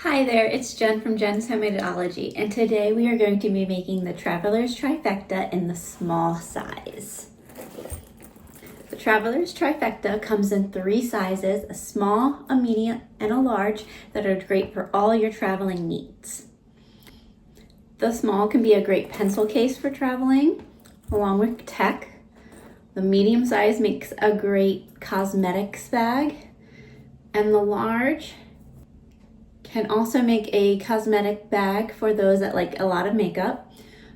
Hi there, it's Jen from Jen's Homemadeology, and today we are going to be making the Traveler's Trifecta in the small size. The Traveler's Trifecta comes in 3 sizes, a small, a medium, and a large that are great for all your traveling needs. The small can be a great pencil case for traveling, along with tech. The medium size makes a great cosmetics bag, and the large can also make a cosmetic bag for those that like a lot of makeup,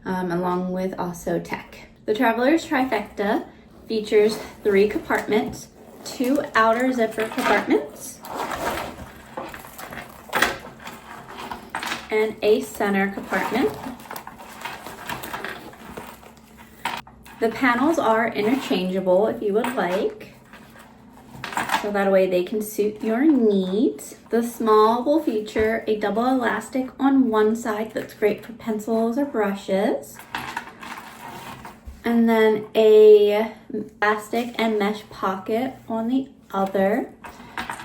along with also tech. The Traveler's Trifecta features 3 compartments, 2 outer zipper compartments, and a center compartment. The panels are interchangeable if you would like, so that way they can suit your needs. The small will feature a double elastic on one side that's great for pencils or brushes, and then a elastic and mesh pocket on the other,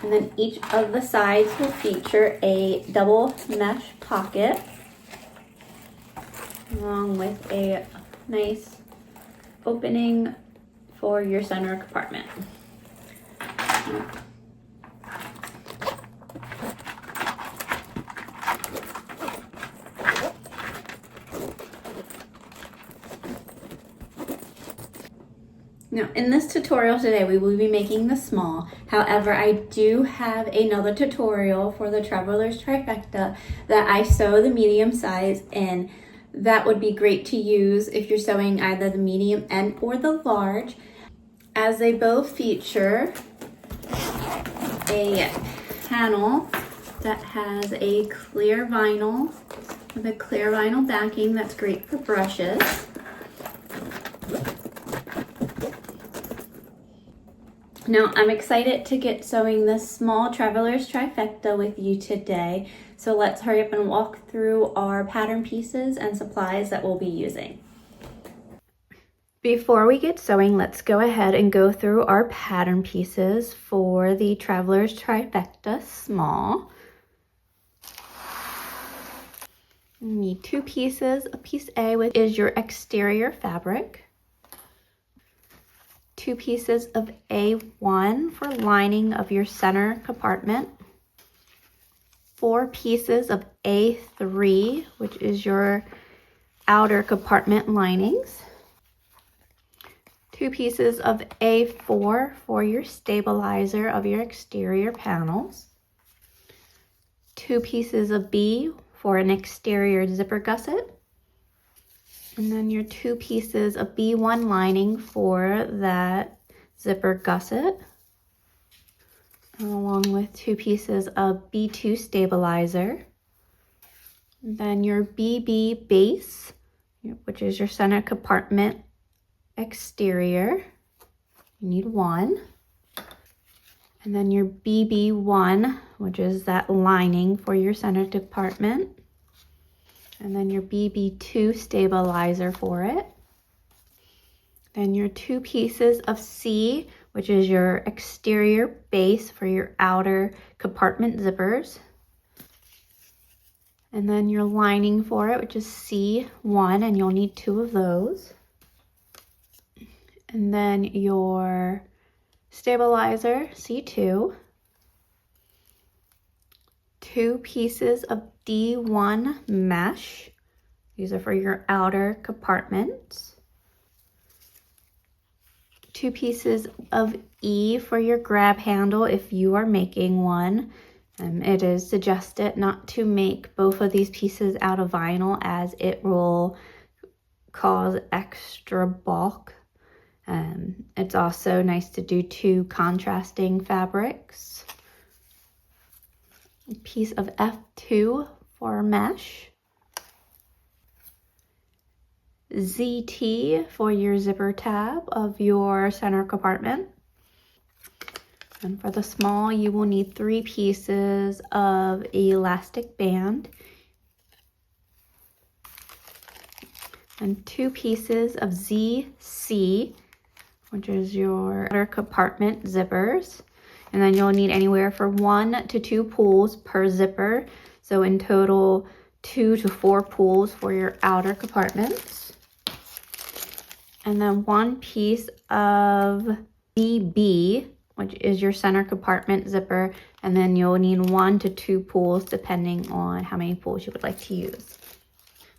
and then each of the sides will feature a double mesh pocket along with a nice opening for your center compartment. Now, in this tutorial today, we will be making the small. However, I do have another tutorial for the Traveler's Trifecta that I sew the medium size in. That would be great to use if you're sewing either the medium and or the large, as they both feature a panel that has a clear vinyl with a clear vinyl backing that's great for brushes. Now, I'm excited to get sewing this small Traveler's Trifecta with you today. So let's hurry up and walk through our pattern pieces and supplies that we'll be using. Before we get sewing, let's go ahead and go through our pattern pieces for the Traveler's Trifecta small. You need 2 pieces. A piece A, which is your exterior fabric. 2 pieces of A1 for lining of your center compartment. 4 pieces of A3, which is your outer compartment linings. 2 pieces of A4 for your stabilizer of your exterior panels. 2 pieces of B for an exterior zipper gusset. And then your 2 pieces of B1 lining for that zipper gusset, along with 2 pieces of B2 stabilizer. And then your BB base, which is your center compartment exterior, you need 1. And then your BB1, which is that lining for your center compartment. And then your BB2 stabilizer for it. Then your 2 pieces of C, which is your exterior base for your outer compartment zippers. And then your lining for it, which is C1, and you'll need 2 of those. And then your stabilizer, C2. 2 pieces of D1 mesh. These are for your outer compartments. 2 pieces of E for your grab handle if you are making one. It is suggested not to make both of these pieces out of vinyl, as it will cause extra bulk. It's also nice to do 2 contrasting fabrics. A piece of F2 for mesh. ZT for your zipper tab of your center compartment. And for the small, you will need 3 pieces of elastic band and 2 pieces of ZC, which is your outer compartment zippers. And then you'll need anywhere from 1 to 2 pulls per zipper. So in total, 2 to 4 pulls for your outer compartments. And then 1 piece of BB, which is your center compartment zipper. And then you'll need 1 to 2 pulls depending on how many pulls you would like to use.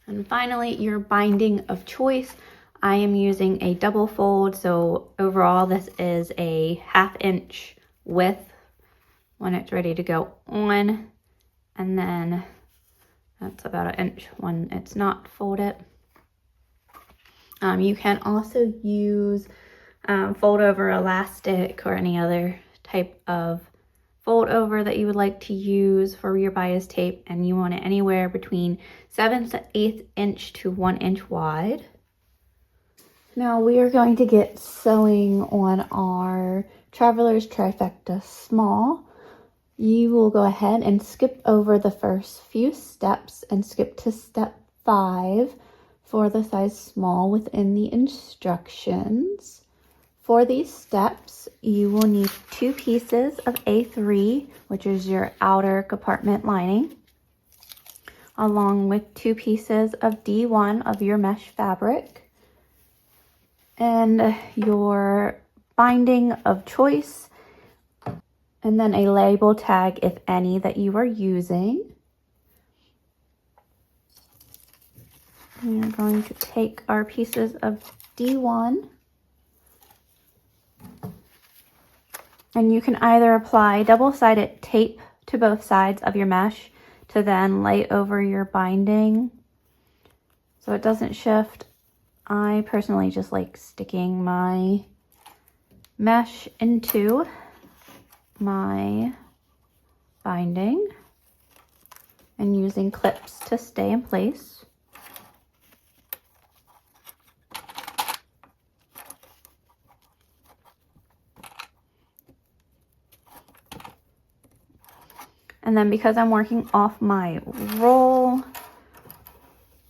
And finally, your binding of choice. I am using a double fold, so overall this is a 1/2 inch width when it's ready to go on, and then that's about 1 inch when it's not folded. You can also use fold over elastic or any other type of fold over that you would like to use for your bias tape, and you want it anywhere between 7/8 inch to 1 inch wide. Now we are going to get sewing on our Traveler's Trifecta Small. You will go ahead and skip over the first few steps and skip to step 5 for the size small within the instructions. For these steps, you will need 2 pieces of A3, which is your outer compartment lining, along with 2 pieces of D1 of your mesh fabric, and your binding of choice, and then a label tag, if any, that you are using. We are going to take our pieces of D1, and you can either apply double-sided tape to both sides of your mesh to then lay over your binding so it doesn't shift. I personally just like sticking my mesh into my binding and using clips to stay in place. And then because I'm working off my roll,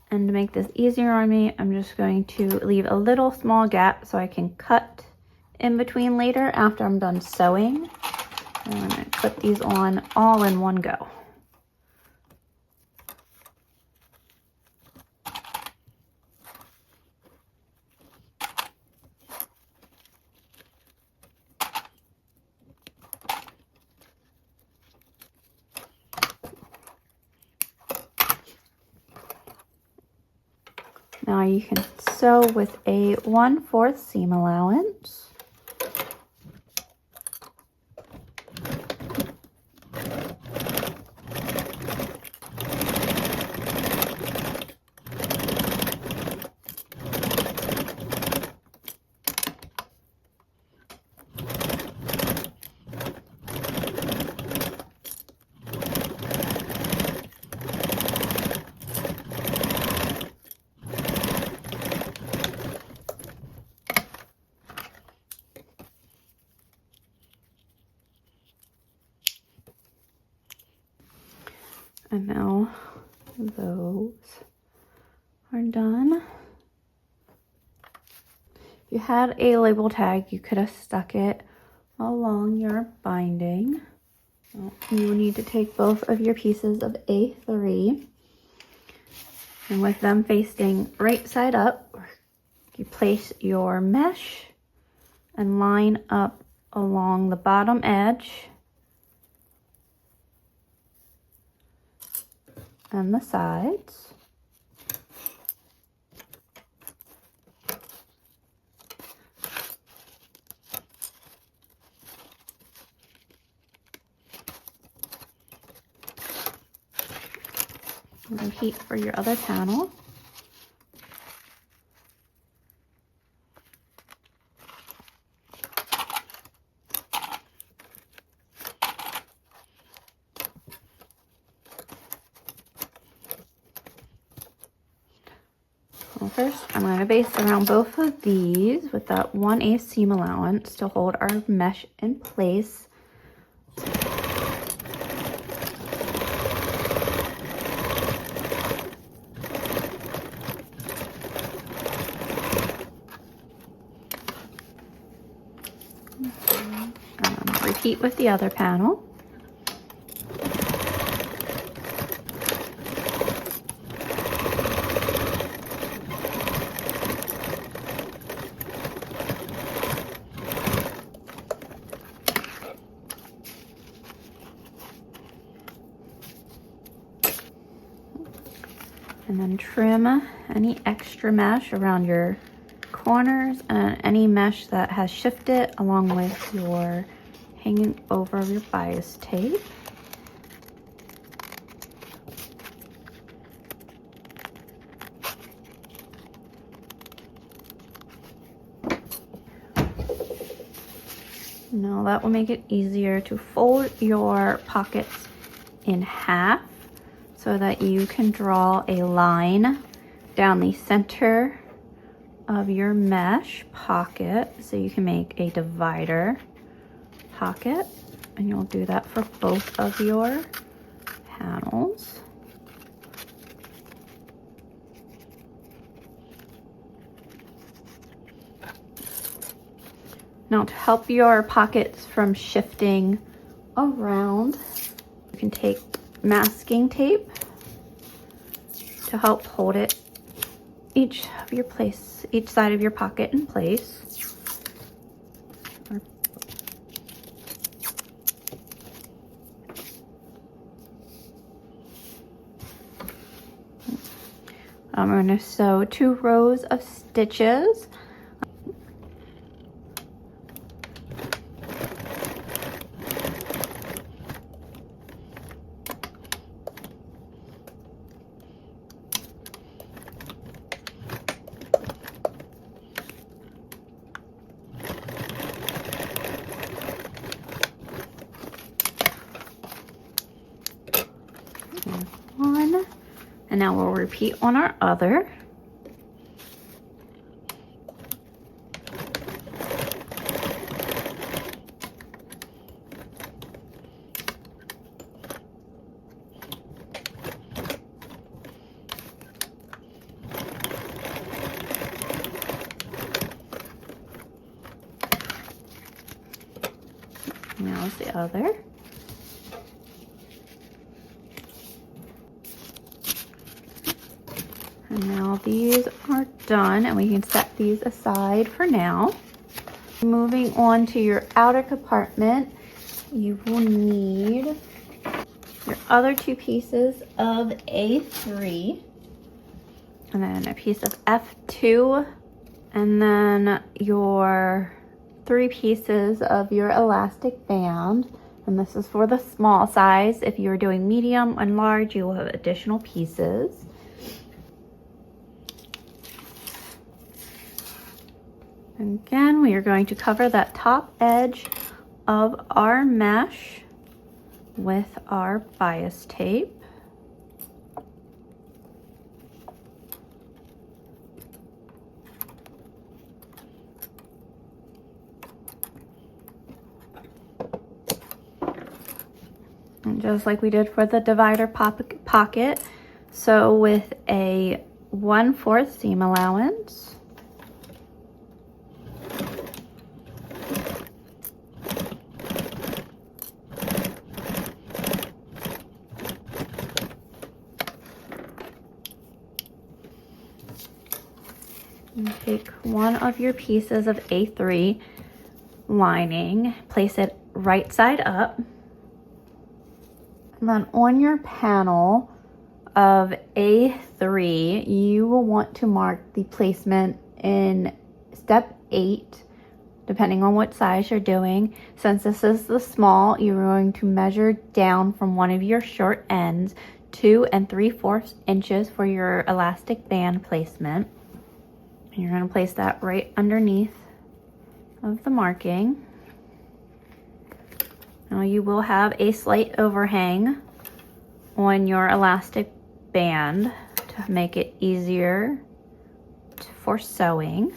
and to make this easier on me, I'm just going to leave a little small gap so I can cut in between later after I'm done sewing. And I'm going to put these on all in one go. Now you can sew with a 1/4 seam allowance. And now those are done. If you had a label tag, you could have stuck it along your binding. You need to take both of your pieces of A3, and with them facing right side up, you place your mesh and line up along the bottom edge and the sides. And repeat for your other panel. Well, first, I'm going to base around both of these with that 1/8 seam allowance to hold our mesh in place. repeat with the other panel. And then trim any extra mesh around your corners and any mesh that has shifted, along with your hanging over your bias tape. Now that will make it easier to fold your pockets in half, so that you can draw a line down the center of your mesh pocket, so you can make a divider pocket, and you'll do that for both of your panels. Now, to help your pockets from shifting around, you can take masking tape to help hold it each side of your pocket in place. I'm going to sew 2 rows of stitches. One, and now we'll repeat on our other. Now the other. And now these are done, and we can set these aside for now. Moving on to your outer compartment, you will need your other 2 pieces of A3, and then a piece of F2, and then your 3 pieces of your elastic band. And this is for the small size. If you're doing medium and large, you will have additional pieces. And again, we are going to cover that top edge of our mesh with our bias tape. And just like we did for the divider pocket, sew with a 1/4 seam allowance. And take one of your pieces of A3 lining, place it right side up, and then on your panel of A3, you will want to mark the placement in step 8, depending on what size you're doing. Since this is the small, you're going to measure down from one of your short ends, 2 3/4 inches for your elastic band placement. You're going to place that right underneath of the marking. Now you will have a slight overhang on your elastic band to make it easier for sewing.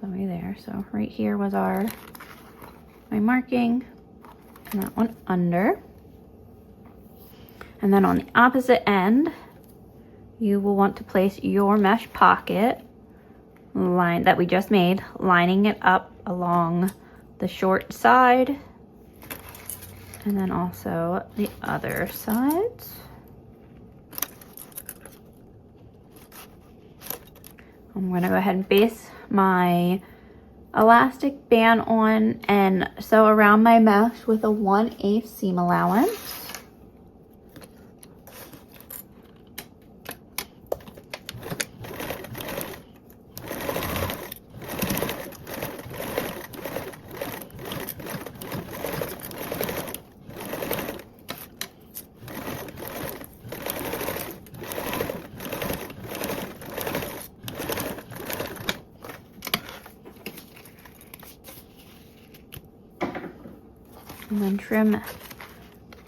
Right there. So right here was my marking, and that one under. And then on the opposite end, you will want to place your mesh pocket line that we just made, lining it up along the short side And then also the other sides. I'm gonna go ahead and base my elastic band on and sew around my mesh with a 1/8 seam allowance. And then trim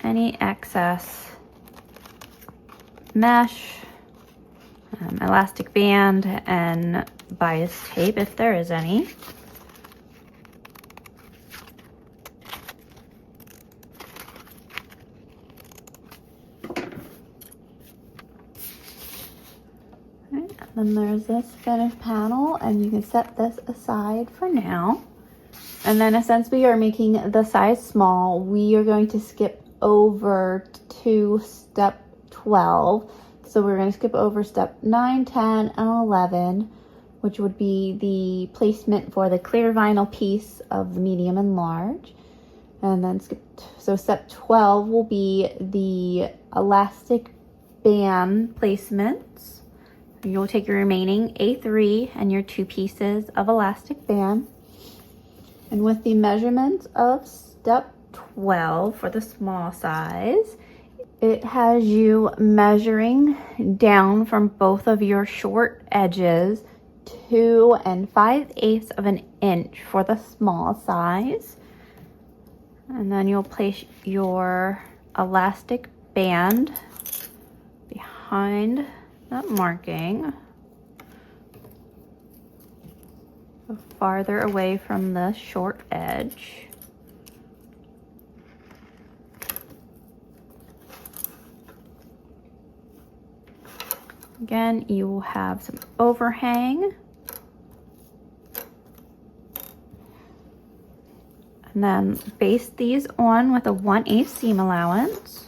any excess mesh, elastic band, and bias tape if there is any. Right, then there's this finished panel, and you can set this aside for now. And then since we are making the size small, we are going to skip over to step 12. So we're going to skip over step 9, 10, and 11, which would be the placement for the clear vinyl piece of the medium and large. And then so step 12 will be the elastic band placements. You'll take your remaining A3 and your 2 pieces of elastic band. And with the measurements of step 12 for the small size, it has you measuring down from both of your short edges 2 5/8 of an inch for the small size. And then you'll place your elastic band behind that marking, farther away from the short edge. Again, you will have some overhang. And then base these on with a 1/8 seam allowance.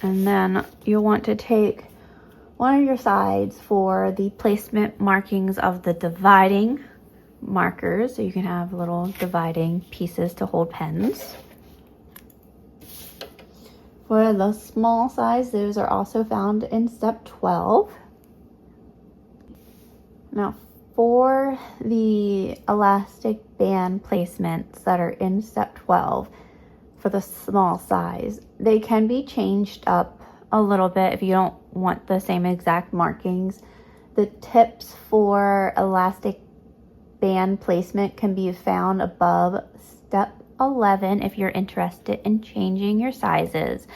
And then you'll want to take one of your sides for the placement markings of the dividing markers, so you can have little dividing pieces to hold pens. For the small size, those are also found in step 12. Now for the elastic band placements that are in step 12, for the small size, they can be changed up a little bit if you don't want the same exact markings. The tips for elastic band placement can be found above step 11 if you're interested in changing your sizes.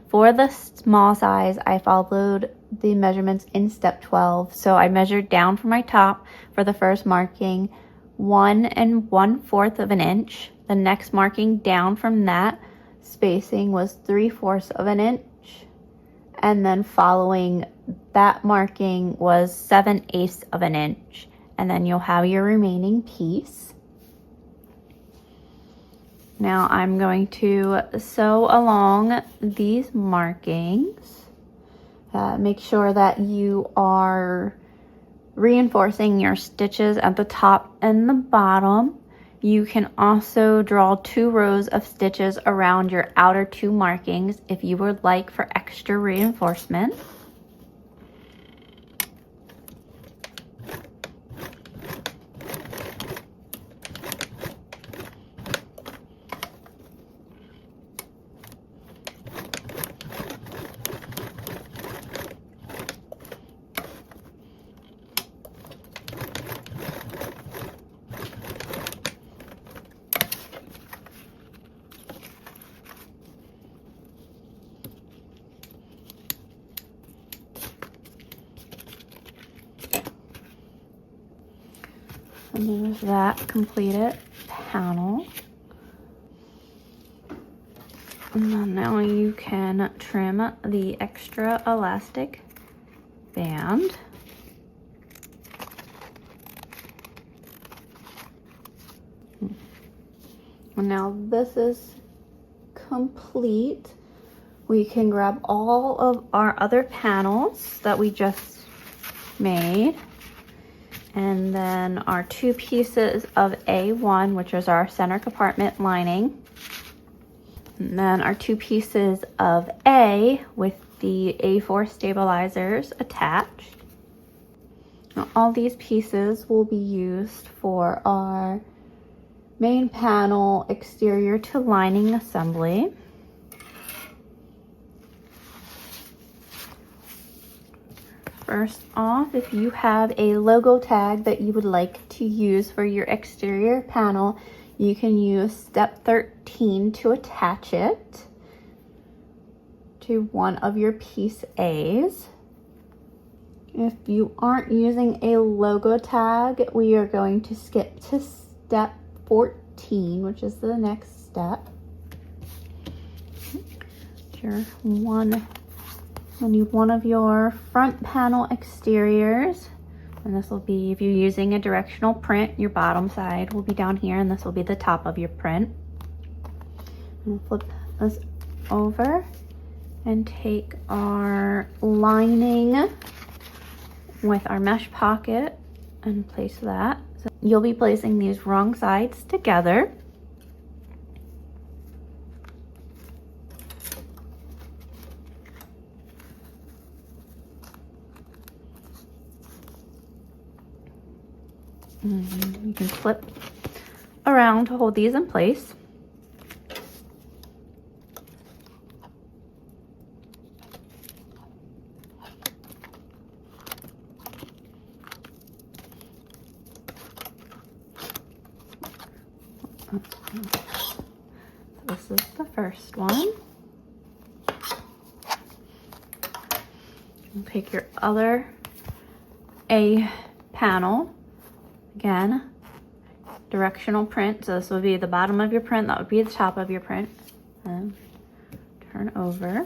For the small size, I followed the measurements in step 12. So I measured down from my top for the first marking 1 1/4 of an inch. The next marking down from that spacing was 3/4 of an inch. And then following that marking was 7/8 of an inch. And then you'll have your remaining piece. Now I'm going to sew along these markings. Make sure that you are reinforcing your stitches at the top and the bottom. You can also draw 2 rows of stitches around your outer 2 markings if you would like for extra reinforcement. And there's that completed panel. And then now you can trim the extra elastic band. And now this is complete. We can grab all of our other panels that we just made, and then our 2 pieces of A1, which is our center compartment lining, and then our 2 pieces of A with the A4 stabilizers attached. Now, all these pieces will be used for our main panel exterior to lining assembly. First off, if you have a logo tag that you would like to use for your exterior panel, you can use step 13 to attach it to one of your piece A's. If you aren't using a logo tag, we are going to skip to step 14, which is the next step. You'll need one of your front panel exteriors, and this will be, if you're using a directional print, your bottom side will be down here, and this will be the top of your print. And we'll flip this over and take our lining with our mesh pocket and place that. So you'll be placing these wrong sides together. You can flip around to hold these in place. This is the first one. And take your other A panel. Again, directional print. So this will be the bottom of your print. That would be the top of your print. And turn over.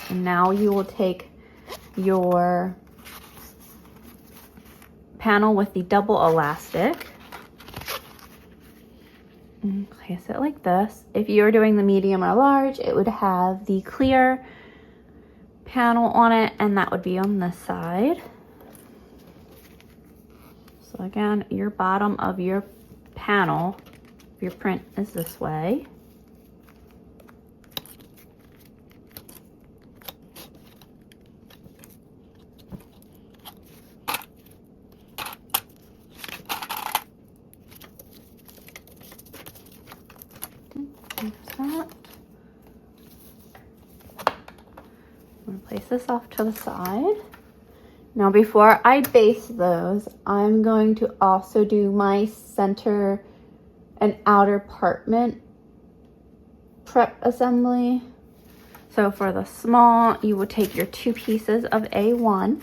And now you will take your panel with the double elastic and place it like this. If you are doing the medium or large, it would have the clear panel on it, and that would be on this side. So again, your bottom of your panel, your print is this way. There's that. I'm going to place this off to the side. Now before I base those, I'm going to also do my center and outer compartment prep assembly. So for the small, you will take your 2 pieces of A1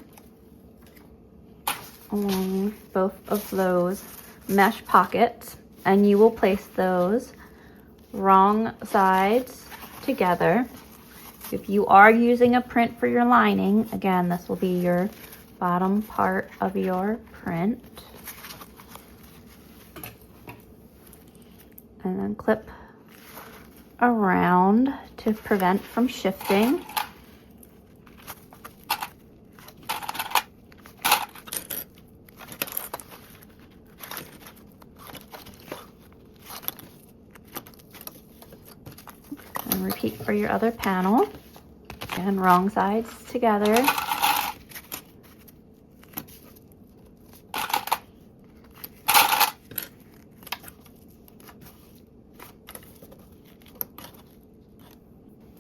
along both of those mesh pockets, and you will place those wrong sides together. If you are using a print for your lining, again, this will be your bottom part of your print. And then clip around to prevent from shifting. And repeat for your other panel. And wrong sides together.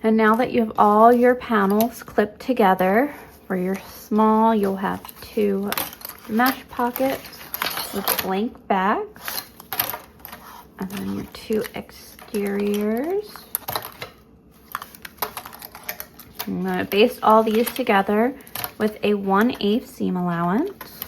And now that you have all your panels clipped together, for your small, you'll have 2 mesh pockets with blank backs. And then your 2 exteriors. I'm going to baste all these together with a 1/8 seam allowance.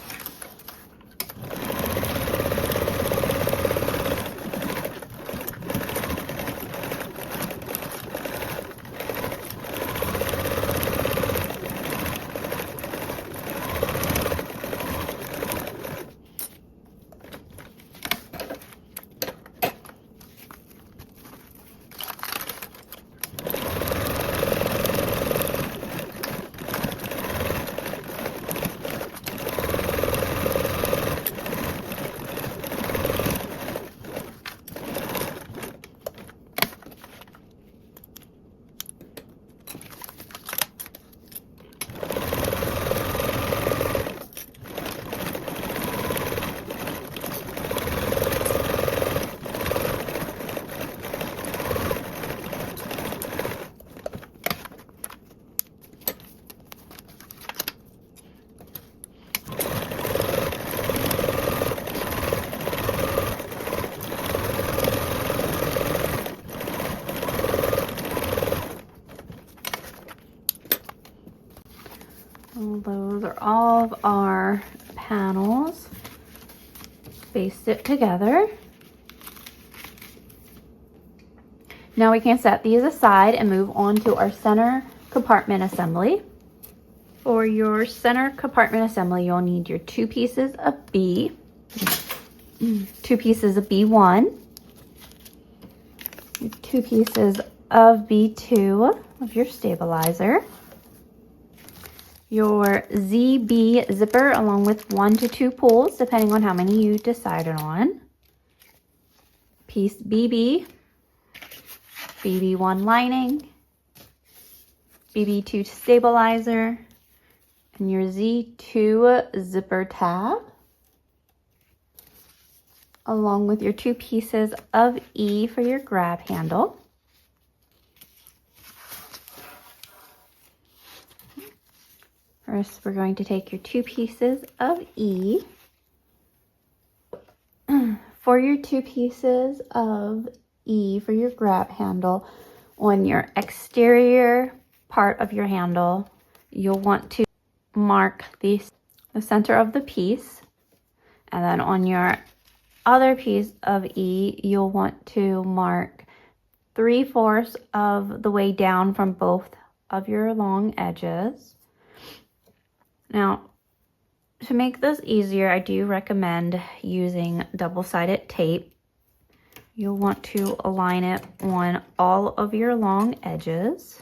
sure all of our panels baste it together. Now we can set these aside and move on to our center compartment assembly. For your center compartment assembly, you'll need your 2 pieces of B, 2 pieces of B1, 2 pieces of B2 of your stabilizer, your ZB zipper along with 1 to 2 pulls depending on how many you decided on, piece BB, BB1 lining, BB2 stabilizer, and your Z2 zipper tab, along with your 2 pieces of E for your grab handle. First, we're going to take your 2 pieces of E. For your 2 pieces of E for your grab handle, on your exterior part of your handle, you'll want to mark the center of the piece, and then on your other piece of E, you'll want to mark 3/4 of the way down from both of your long edges. Now, to make this easier, I do recommend using double-sided tape. You'll want to align it on all of your long edges.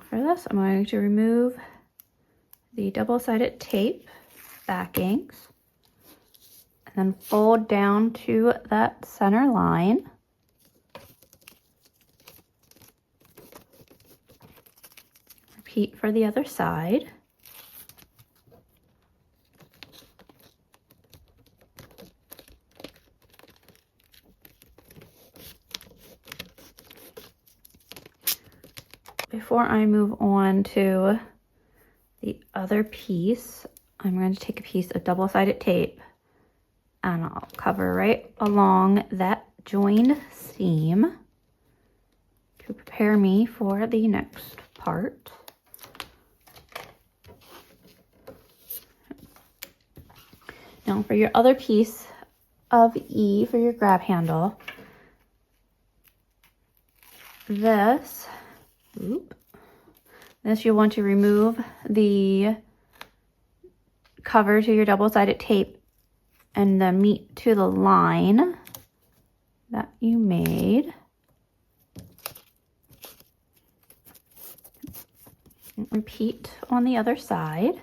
For this, I'm going to remove the double-sided tape backings and then fold down to that center line. Repeat for the other side. Before I move on to the other piece, I'm going to take a piece of double-sided tape and I'll cover right along that joined seam to prepare me for the next part. Now for your other piece of E for your grab handle, this you'll want to remove the cover to your double-sided tape and the meet to the line that you made. Repeat on the other side.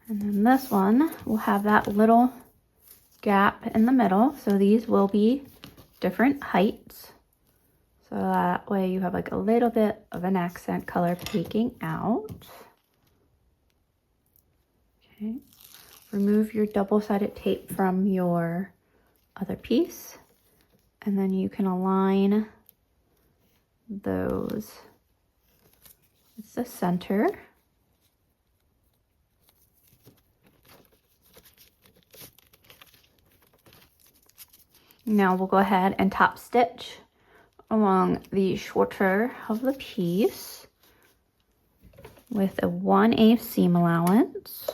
And then this one will have that little gap in the middle. So these will be different heights. So that way you have like a little bit of an accent color peeking out. Okay. Remove your double-sided tape from your other piece. And then you can align those. It's the center. Now we'll go ahead and top stitch along the shorter of the piece with a 1/8 seam allowance.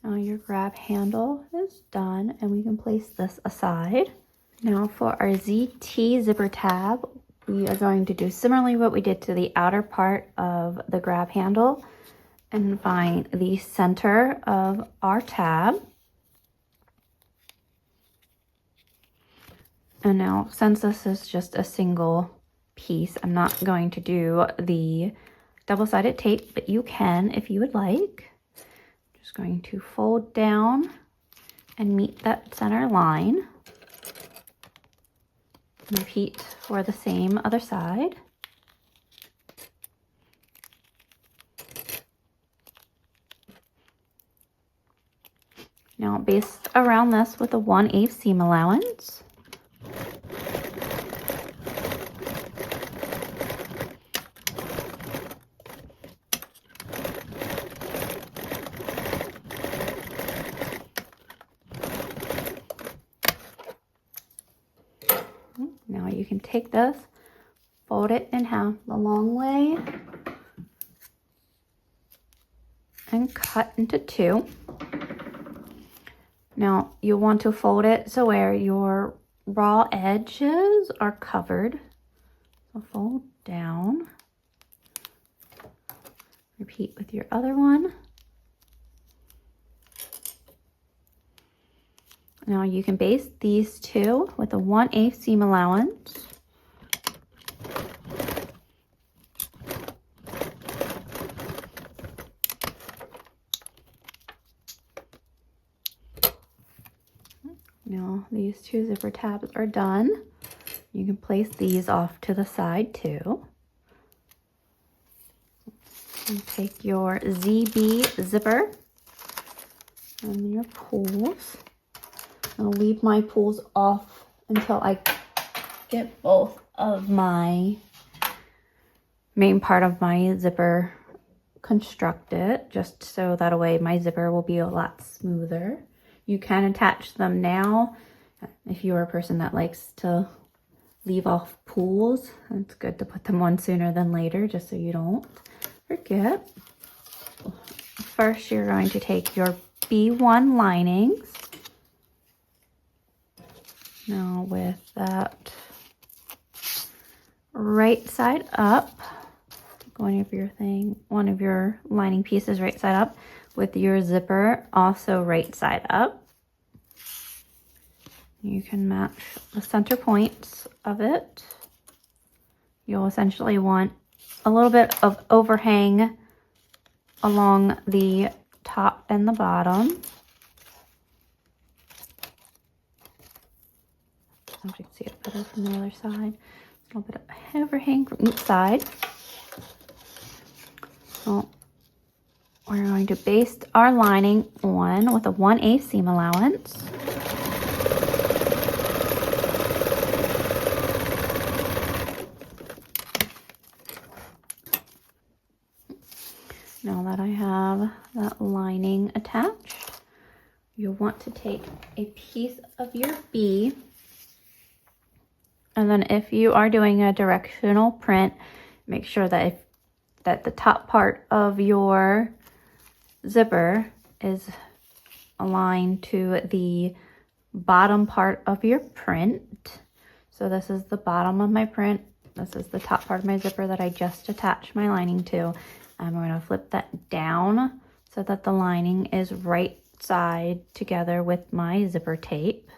Now your grab handle is done and we can place this aside. Now for our ZT zipper tab, we are going to do similarly what we did to the outer part of the grab handle. and find the center of our tab. And now, since this is just a single piece, I'm not going to do the double-sided tape, but you can if you would like. Just going to fold down and meet that center line. Repeat for the same other side. Now baste around this with a 1/8 seam allowance. Now you can take this, fold it in half the long way, and cut into 2. Now you'll want to fold it so where your raw edges are covered. So fold down. Repeat with your other one. Now you can baste these 2 with a 1/8 seam allowance. Now these 2 zipper tabs are done. You can place these off to the side too. And take your ZB zipper and your pulls. I'll leave my pulls off until I get both of my main part of my zipper constructed, just so that way my zipper will be a lot smoother. You can attach them now if you're a person that likes to leave off pulls. It's good to put them on sooner than later, just so you don't forget. First, you're going to take your B1 linings. Now with that right side up, one of your lining pieces right side up, with your zipper also right side up. You can match the center points of it. You'll essentially want a little bit of overhang along the top and the bottom. You can see it better from the other side. A little bit of overhang from each side. So we're going to baste our lining on with a 1/8 seam allowance. Now that I have that lining attached, you'll want to take a piece of your B. And then if you are doing a directional print, make sure that the top part of your zipper is aligned to the bottom part of your print. So this is the bottom of my print. This is the top part of my zipper that I just attached my lining to. I'm going to flip that down so that the lining is right side together with my zipper tape.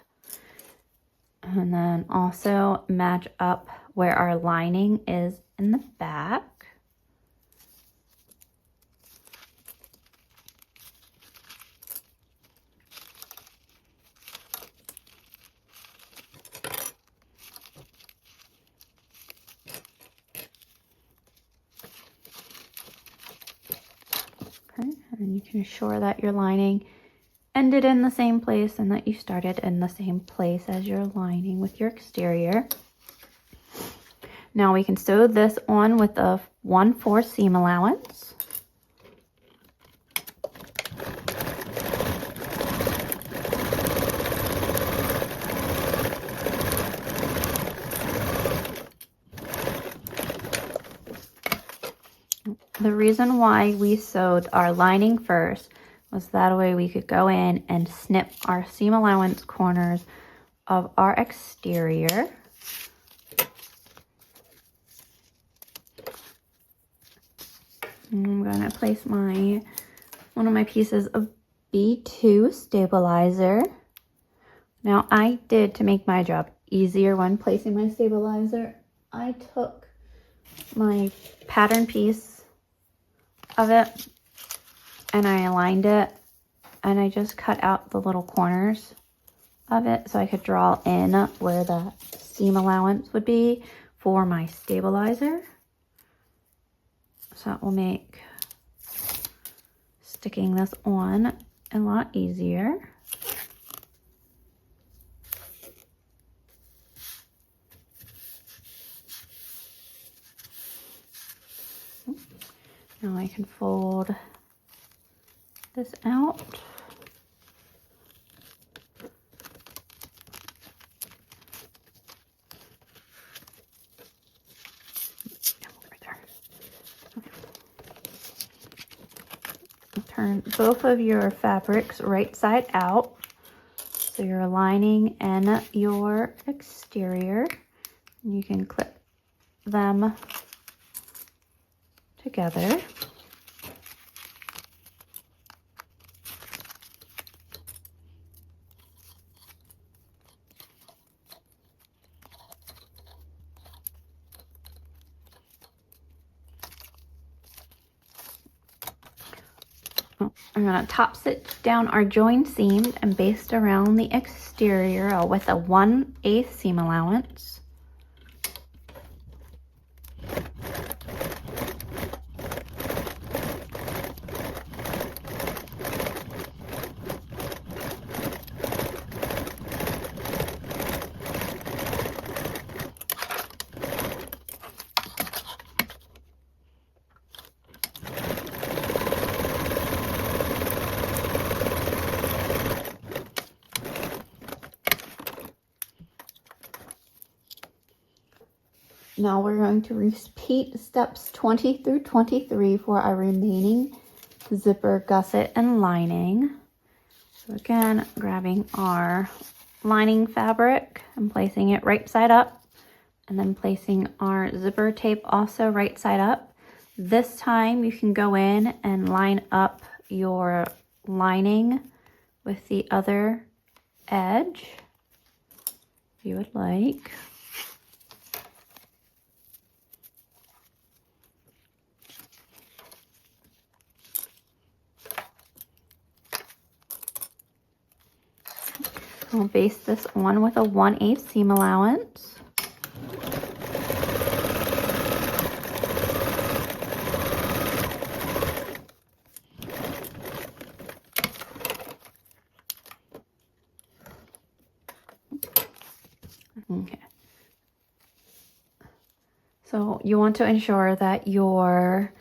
And then also match up where our lining is in the back. Okay, and you can ensure that your lining ended in the same place and that you started in the same place as your lining with your exterior. Now we can sew this on with a 1/4 seam allowance. The reason why we sewed our lining first was that way we could go in and snip our seam allowance corners of our exterior. I'm going to place one of my pieces of B2 stabilizer. Now I did, to make my job easier when placing my stabilizer, I took my pattern piece of it and I aligned it, and I just cut out the little corners of it so I could draw in where the seam allowance would be for my stabilizer. So that will make sticking this on a lot easier. Now I can fold this out. Turn both of your fabrics right side out. So you're lining and your exterior. You can clip them together. I'm going to top stitch down our joined seam and baste around the exterior with a 1/8 seam allowance. Now we're going to repeat steps 20 through 23 for our remaining zipper, gusset, and lining. So again, grabbing our lining fabric and placing it right side up, and then placing our zipper tape also right side up. This time you can go in and line up your lining with the other edge if you would like. I'll baste this on with a 1/8 seam allowance. Okay. So you want to ensure that your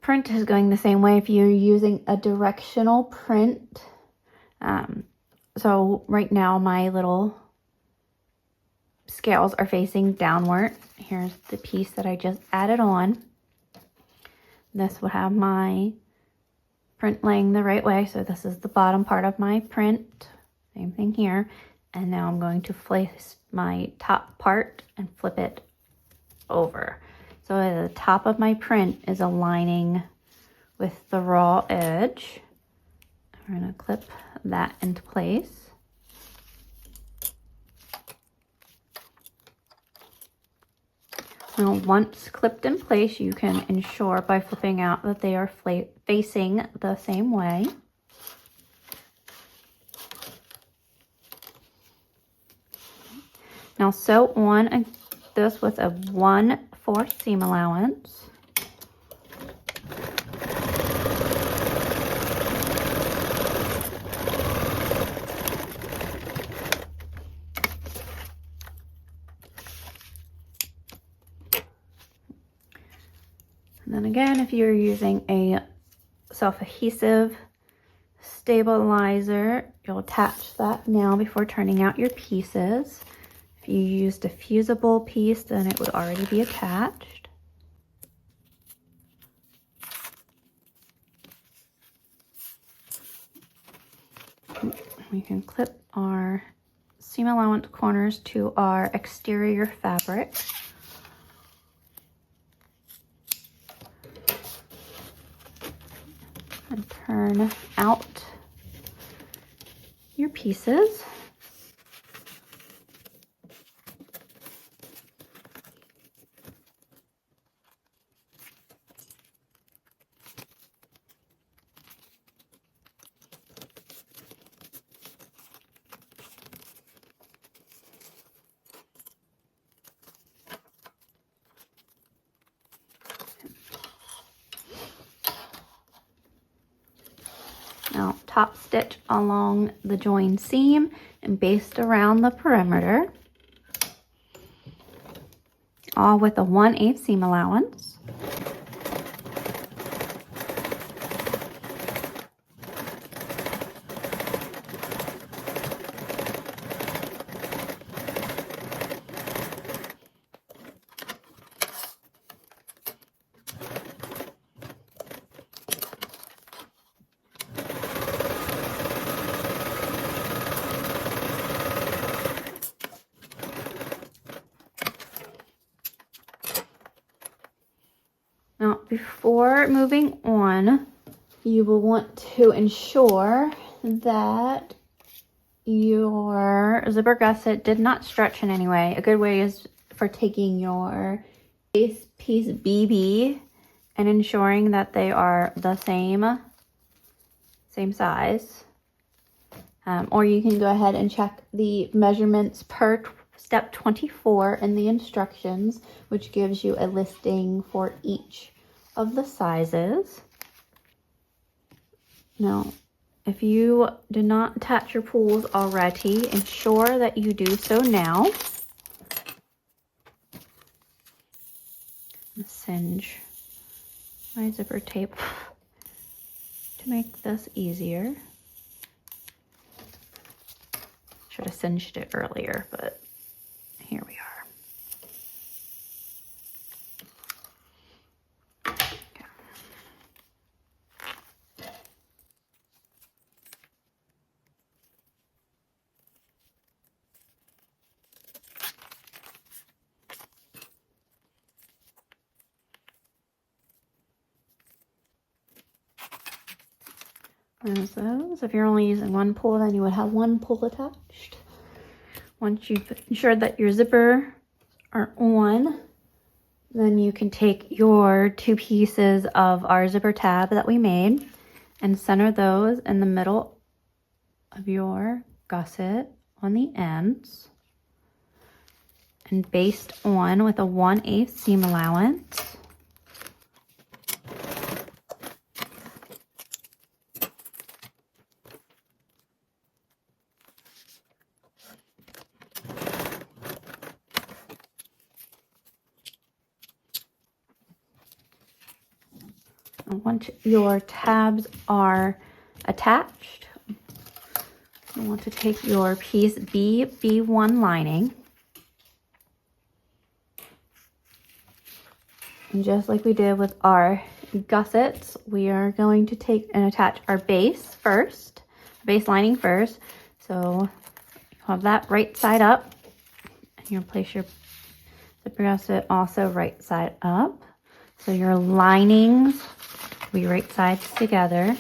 print is going the same way if you're using a directional print. So right now my little scales are facing downward. Here's the piece that I just added on. This will have my print laying the right way. So this is the bottom part of my print. Same thing here. And now I'm going to place my top part and flip it over. So the top of my print is aligning with the raw edge. I'm going to clip that into place. Now once clipped in place, you can ensure by flipping out that they are facing the same way. Now sew on this with a 1/4 seam allowance. And then again, if you're using a self-adhesive stabilizer, you'll attach that now before turning out your pieces. If you used a fusible piece, then it would already be attached. We can clip our seam allowance corners to our exterior fabric. turn out your pieces. Now top stitch along the join seam and baste around the perimeter, all with a 1/8 seam allowance. Now, before moving on, you will want to ensure that your zipper gusset did not stretch in any way. A good way is for taking your base piece BB and ensuring that they are the same size. Or you can go ahead and check the measurements per step 24 in the instructions, which gives you a listing for each of the sizes. Now, if you did not attach your pools already, ensure that you do so now. Singe my zipper tape to make this easier. Should have singed it earlier, but here we are. There's those. If you're only using one pull, then you would have one pull attached. Once you've ensured that your zipper are on, then you can take your 2 pieces of our zipper tab that we made and center those in the middle of your gusset on the ends and baste on with a 1/8 seam allowance. Once your tabs are attached, you want to take your piece B1 lining, and just like we did with our gussets, we are going to take and attach our base lining first. So you have that right side up, and you'll place your zipper gusset also right side up. So your linings will be right sides together.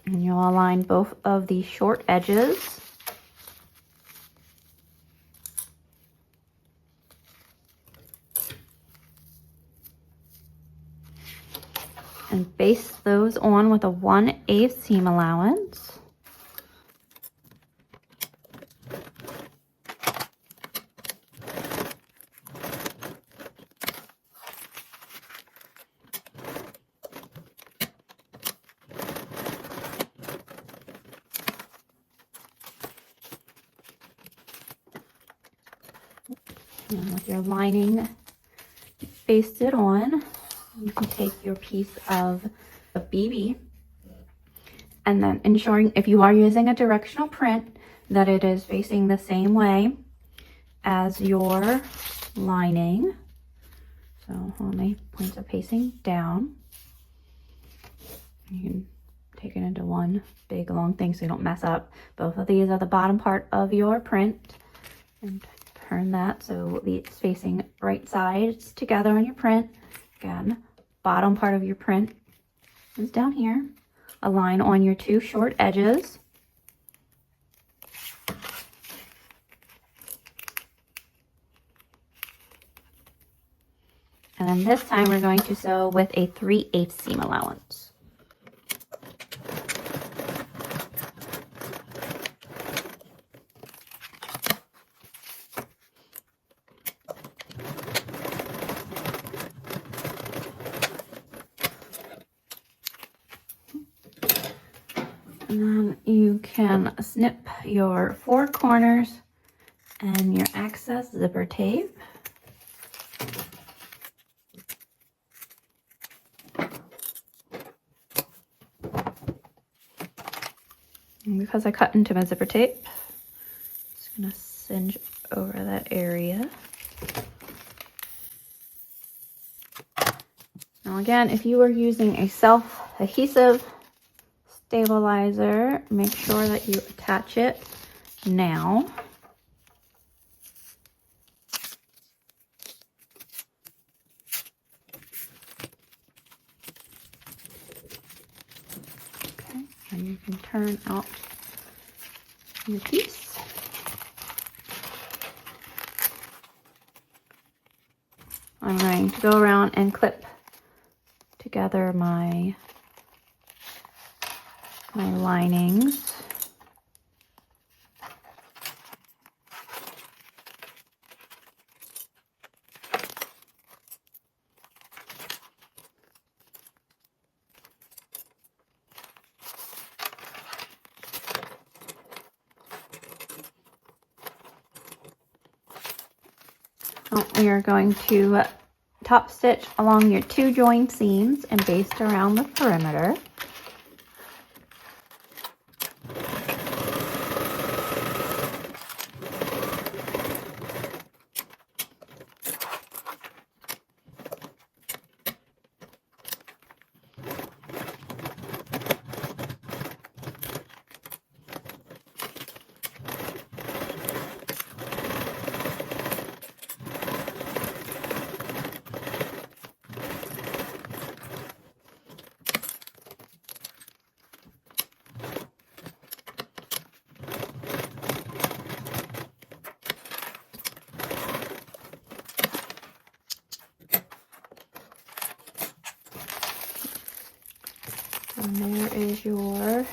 And you'll align both of the short edges. And baste those on with a 1/8 seam allowance. And with your lining basted on, you can take your piece of BB and then ensuring, if you are using a directional print, that it is facing the same way as your lining. So all my points are facing down. You can take it into one big long thing so you don't mess up. Both of these are the bottom part of your print. And turn that so it's facing right sides together on your print. Again, bottom part of your print is down here. Align on your two short edges. And then this time we're going to sew with a 3/8 seam allowance. And then you can snip your 4 corners and your excess zipper tape. And because I cut into my zipper tape, I'm just gonna singe over that area. Now again, if you are using a self-adhesive stabilizer, make sure that you attach it now. Okay, and you can turn out your piece. I'm going to go around and clip together my linings. We are going to top stitch along your 2 joined seams and baste around the perimeter. And there is your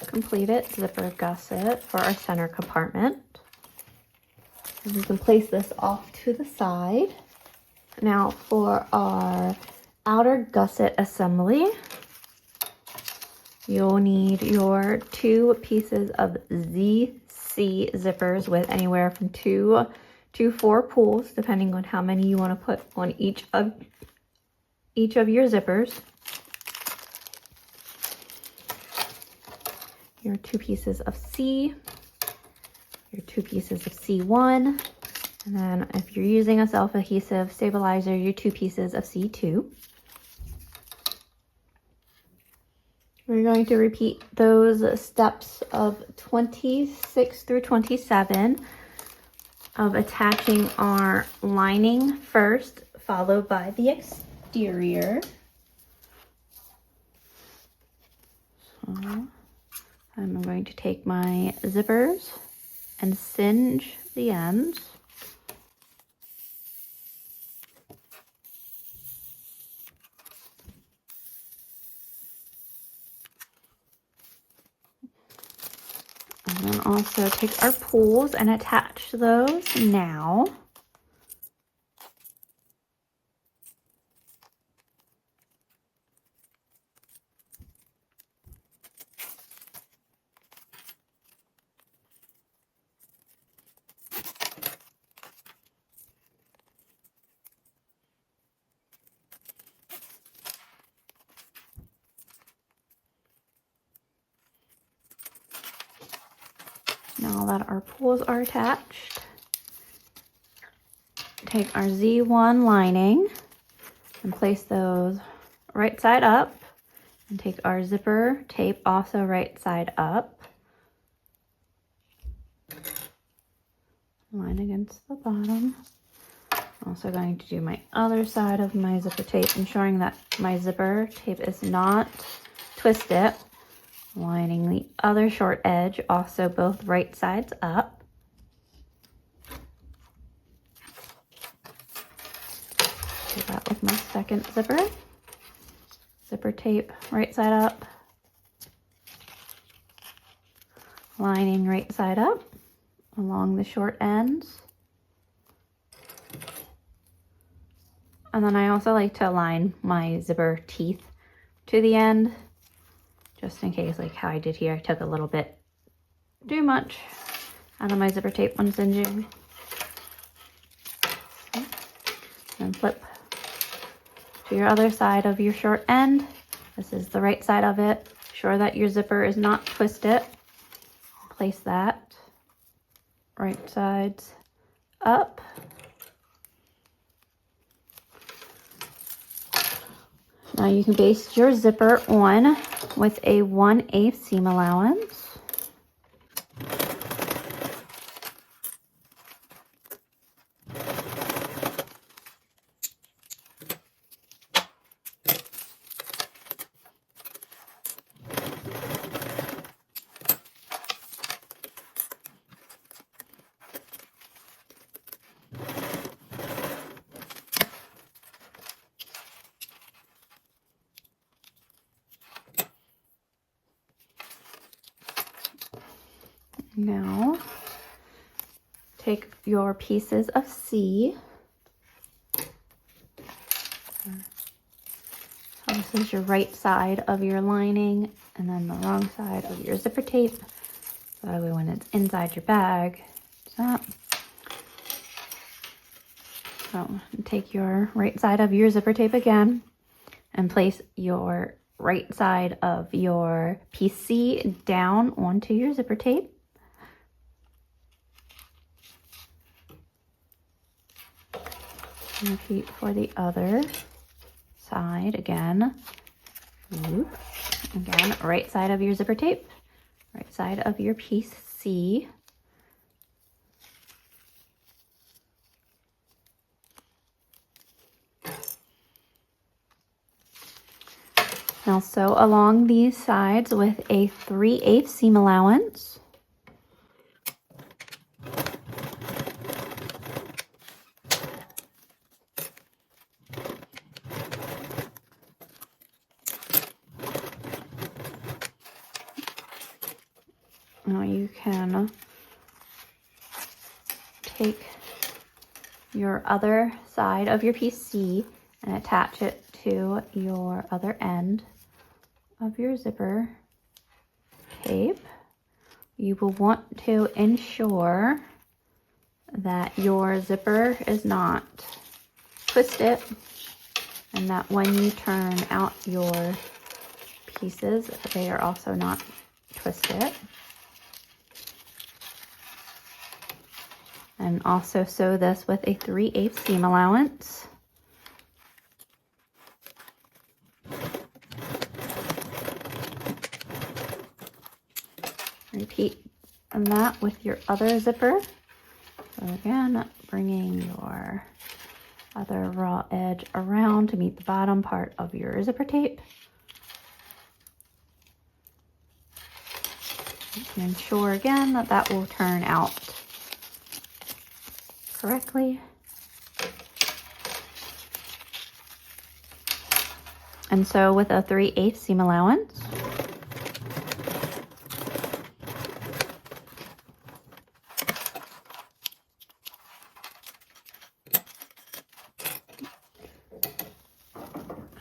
completed zipper gusset for our center compartment. And we can place this off to the side. Now for our outer gusset assembly, you'll need your 2 pieces of ZC zippers with anywhere from 2 to 4 pulls, depending on how many you want to put on each of your zippers. Your 2 pieces of C, your 2 pieces of C1, and then if you're using a self-adhesive stabilizer, your 2 pieces of C2. We're going to repeat those steps of 26 through 27 of attaching our lining first, followed by the exterior. So I'm going to take my zippers and singe the ends. And then also take our pulls and attach those now. Now that our pulls are attached, take our Z1 lining and place those right side up, and take our zipper tape also right side up. line against the bottom. I'm also going to do my other side of my zipper tape, ensuring that my zipper tape is not twisted. Lining the other short edge, also both right sides up. Do that with my second zipper. Zipper tape right side up. Lining right side up along the short ends. And then I also like to align my zipper teeth to the end, just in case, like how I did here. I took a little bit too much out of my zipper tape when singeing. And flip to your other side of your short end. This is the right side of it. Sure that your zipper is not twisted. Place that right sides up. Now you can baste your zipper on with a 1/8 seam allowance. Now, take your pieces of C. So this is your right side of your lining, and then the wrong side of your zipper tape. So that way when it's inside your bag, it's up. So take your right side of your zipper tape again, and place your right side of your piece C down onto your zipper tape. Repeat for the other side again. Whoop. Again, right side of your zipper tape, right side of your piece C. Now sew along these sides with a 3/8 seam allowance. Now you can take your other side of your piece C and attach it to your other end of your zipper tape. You will want to ensure that your zipper is not twisted, and that when you turn out your pieces, they are also not twisted. And also sew this with a 3/8 seam allowance. Repeat that with your other zipper. So again, bringing your other raw edge around to meet the bottom part of your zipper tape. Ensure again that that will turn out correctly. And so with a 3/8 seam allowance.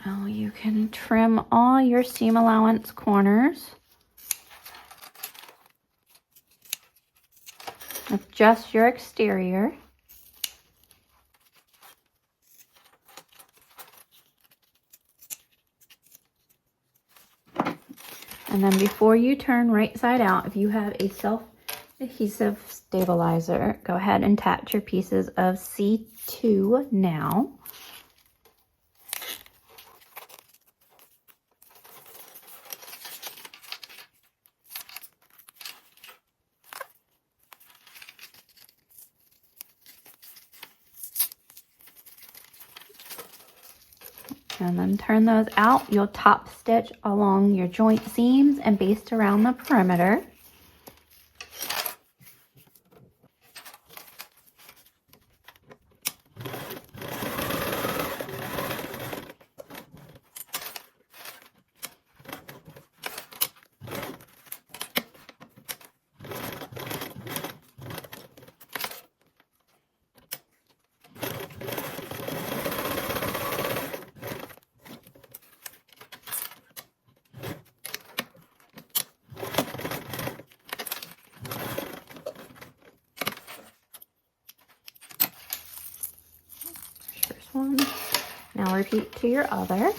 Now you can trim all your seam allowance corners with just your exterior. And then before you turn right side out, if you have a self-adhesive stabilizer, go ahead and attach your pieces of C2 now. And then turn those out. You'll top stitch along your joint seams and baste around the perimeter. First one. Now repeat to your other.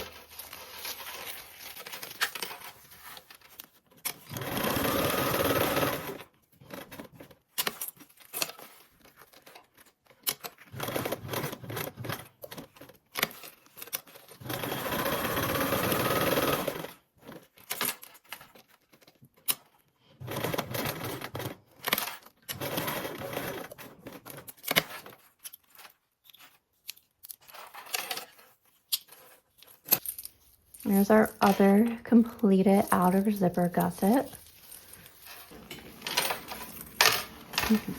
There's our other completed outer zipper gusset.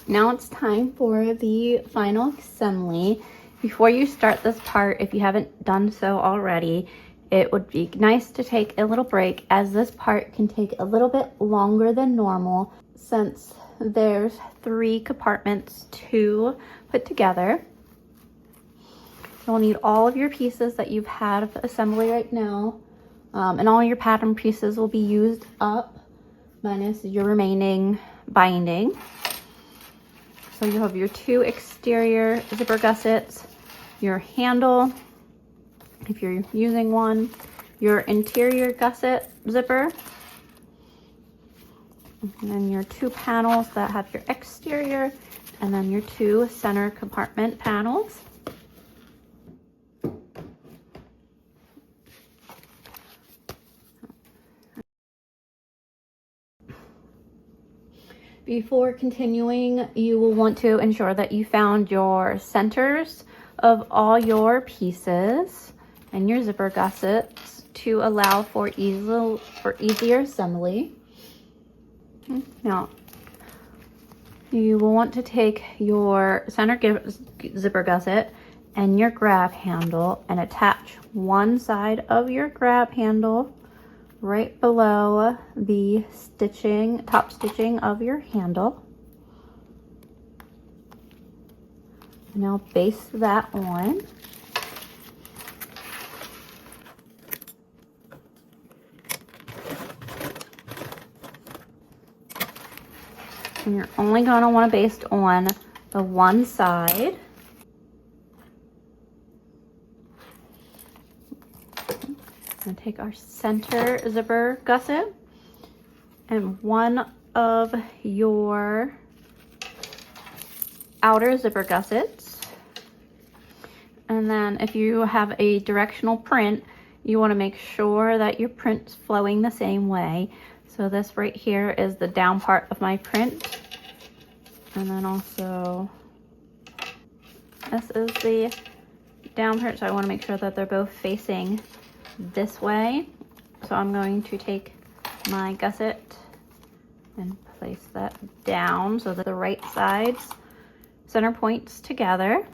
Now it's time for the final assembly. Before you start this part, if you haven't done so already, it would be nice to take a little break, as this part can take a little bit longer than normal since there's 3 compartments to put together. You'll need all of your pieces that you've had of assembly right now, and all your pattern pieces will be used up, minus your remaining binding. So you have your 2 exterior zipper gussets, your handle, if you're using one, your interior gusset zipper, and then your 2 panels that have your exterior, and then your 2 center compartment panels. Before continuing, you will want to ensure that you found your centers of all your pieces and your zipper gussets to allow for easier assembly. Now, you will want to take your center zipper gusset and your grab handle and attach one side of your grab handle right below the top stitching of your handle. Now baste that on. And you're only going to want to baste on the one side. And take our center zipper gusset and one of your outer zipper gussets. And then if you have a directional print, you want to make sure that your print's flowing the same way. So this right here is the down part of my print. And then also this is the down part, so I want to make sure that they're both facing this way. So I'm going to take my gusset and place that down so that the right sides center points together,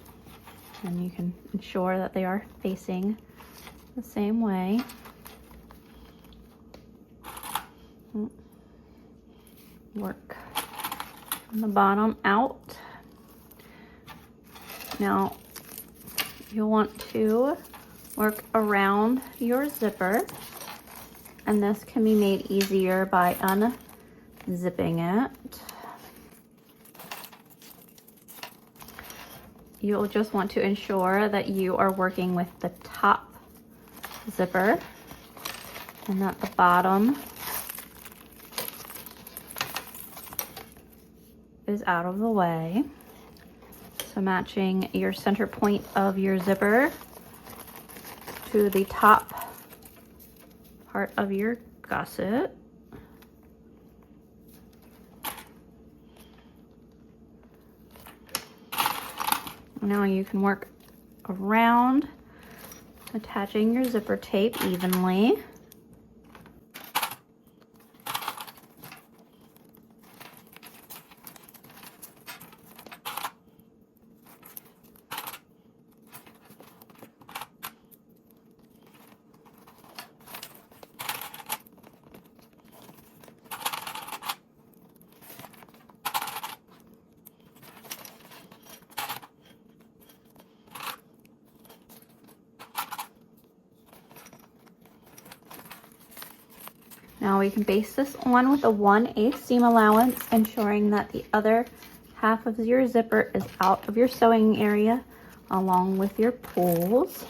and you can ensure that they are facing the same way. Work from the bottom out. Now you'll want to work around your zipper, and this can be made easier by unzipping it. You'll just want to ensure that you are working with the top zipper and that the bottom is out of the way. So matching your center point of your zipper to the top part of your gusset. Now you can work around Attaching your zipper tape evenly. Now we can baste this on with a 1/8 seam allowance, ensuring that the other half of your zipper is out of your sewing area along with your pulls.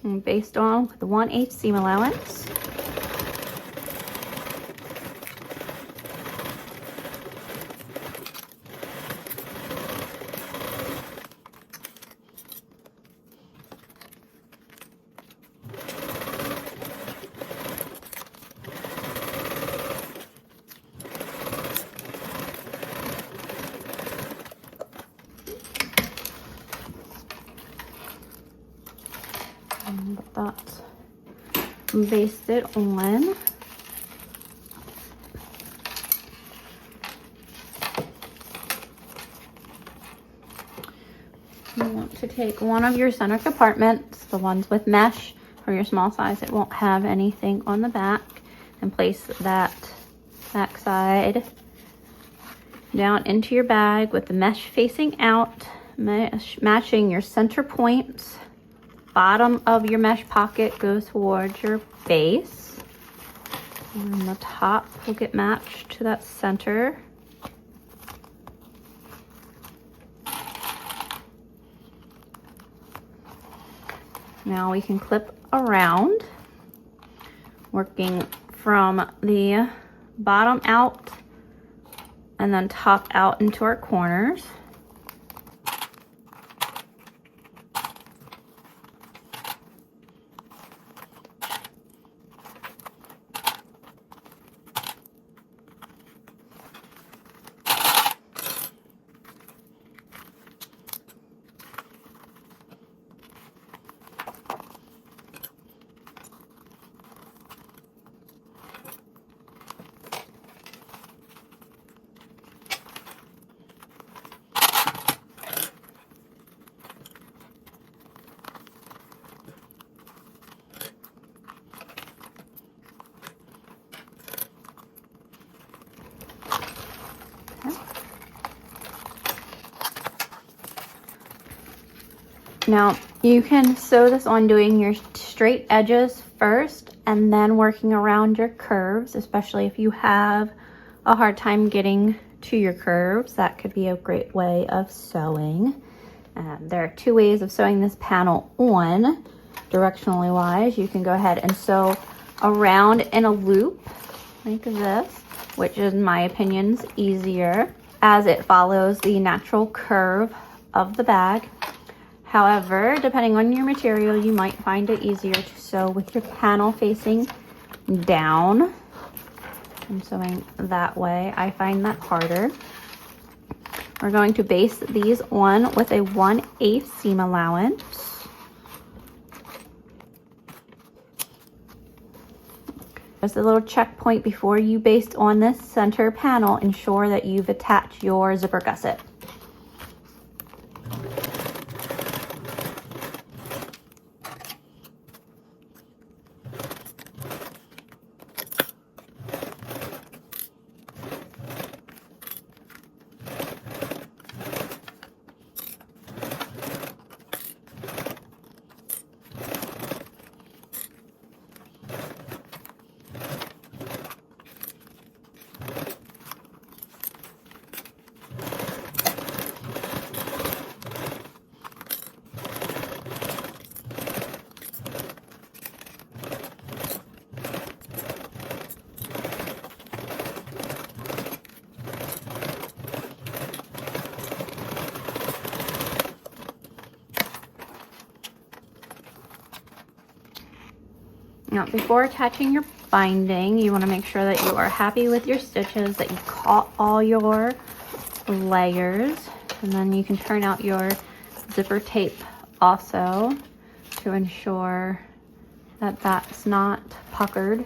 And baste on with the 1/8 seam allowance. Get that basted on. You want to take one of your center compartments, the ones with mesh. For your small size, it won't have anything on the back, and place that back side down into your bag with the mesh facing out, matching your center points. Bottom of your mesh pocket goes towards your base, and the top will get matched to that center. Now we can clip around, working from the bottom out and then top out into our corners. Now you can sew this on doing your straight edges first and then working around your curves, especially if you have a hard time getting to your curves. That could be a great way of sewing. There are two ways of sewing this panel on. Directionally wise, you can go ahead and sew around in a loop like this, which in my opinion is easier as it follows the natural curve of the bag. However, depending on your material, you might find it easier to sew with your panel facing down. I'm sewing that way. I find that harder. We're going to baste these on with a 1/8 seam allowance. Just a little checkpoint before you baste on this center panel, ensure that you've attached your zipper gusset. Now, before attaching your binding, you want to make sure that you are happy with your stitches, that you caught all your layers. And then you can turn out your zipper tape also to ensure that that's not puckered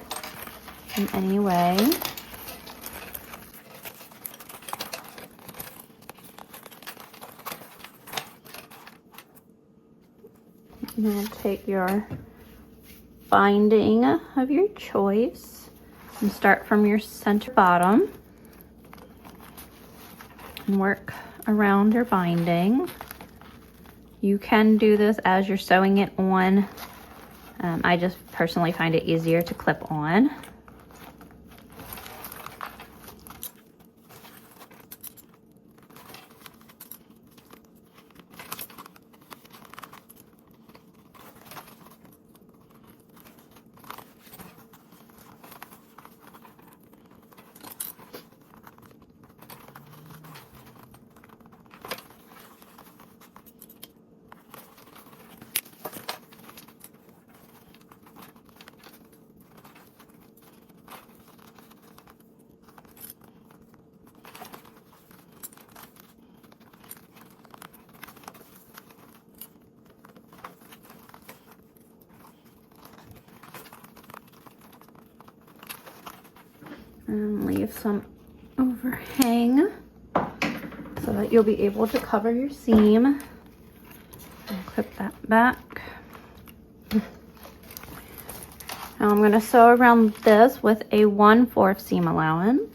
in any way. And then take your binding of your choice and start from your center bottom and work around your binding. You can do this as you're sewing it on. I just personally find it easier to clip on. And leave some overhang so that you'll be able to cover your seam. And clip that back. Now I'm going to sew around this with a 1/4 seam allowance.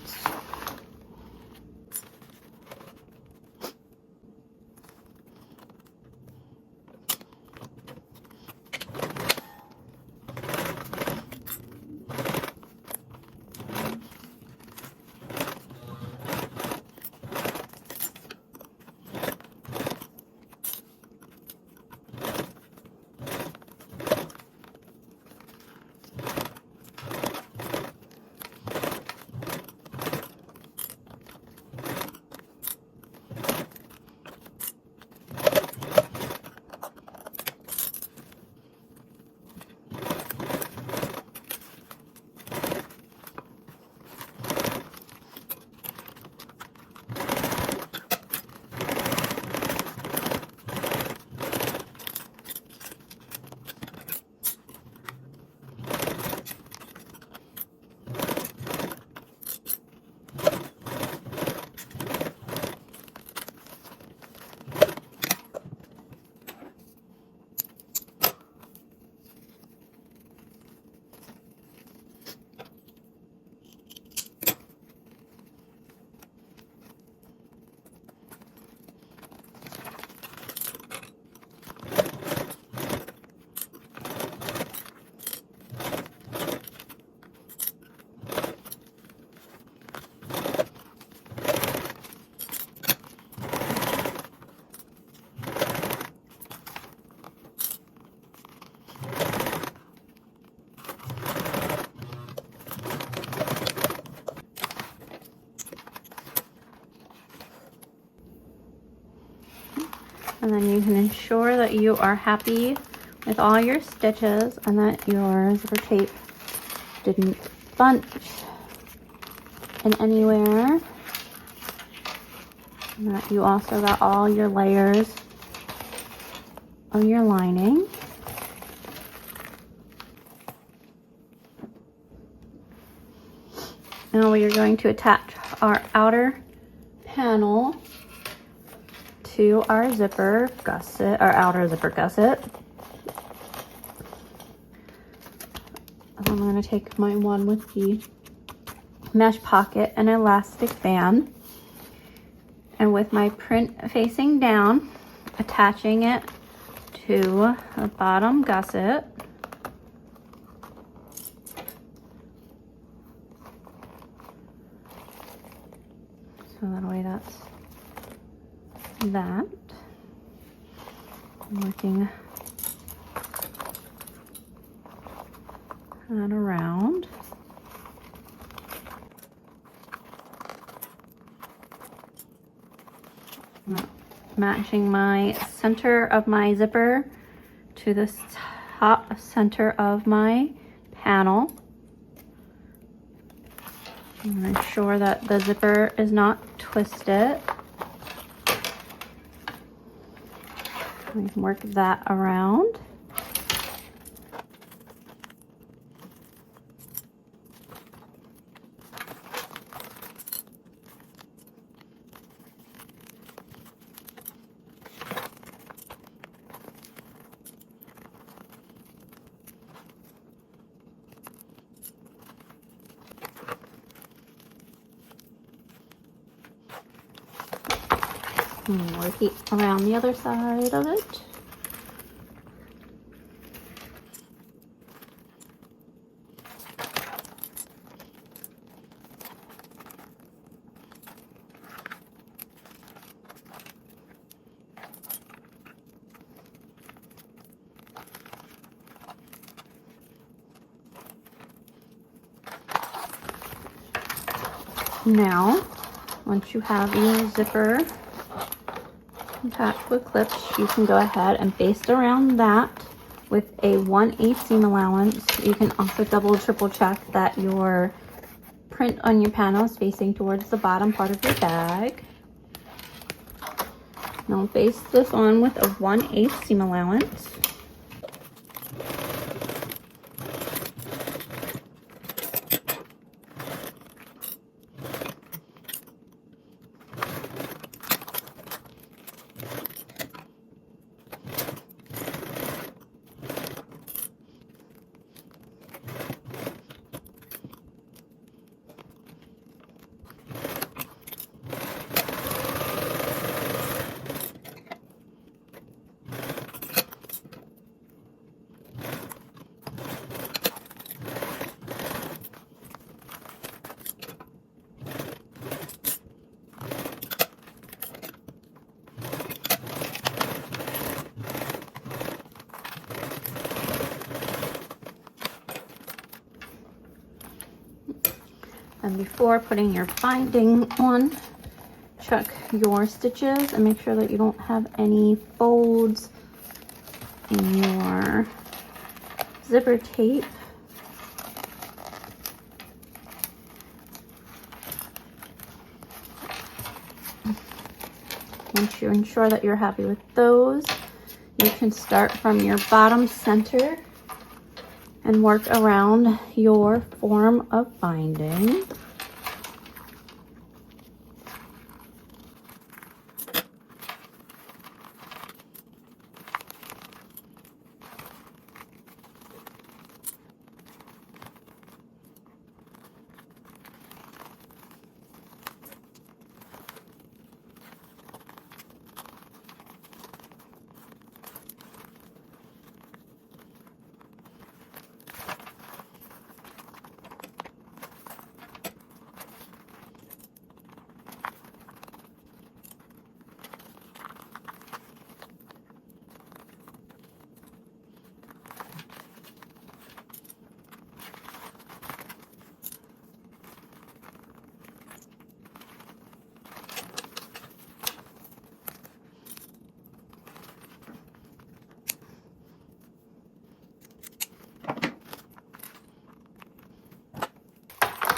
And then you can ensure that you are happy with all your stitches and that your zipper tape didn't bunch in anywhere. And that you also got all your layers of your lining. Now we are going to attach our outer panel to our zipper gusset, our outer zipper gusset. I'm going to take my one with the mesh pocket and elastic band, and with my print facing down, attaching it to the bottom gusset. So that way that's that. I'm working that around. Matching my center of my zipper to the top center of my panel. I'm going to ensure that the zipper is not twisted. We can work that around. And work it around the other side of it. Now, once you have your zipper attached with clips, you can go ahead and baste around that with a 1/8 seam allowance. You can also double, triple check that your print on your panel is facing towards the bottom part of your bag. Now baste this on with a 1/8 seam allowance. And before putting your binding on, check your stitches and make sure that you don't have any folds in your zipper tape. Once you ensure that you're happy with those, you can start from your bottom center and work around your form of binding.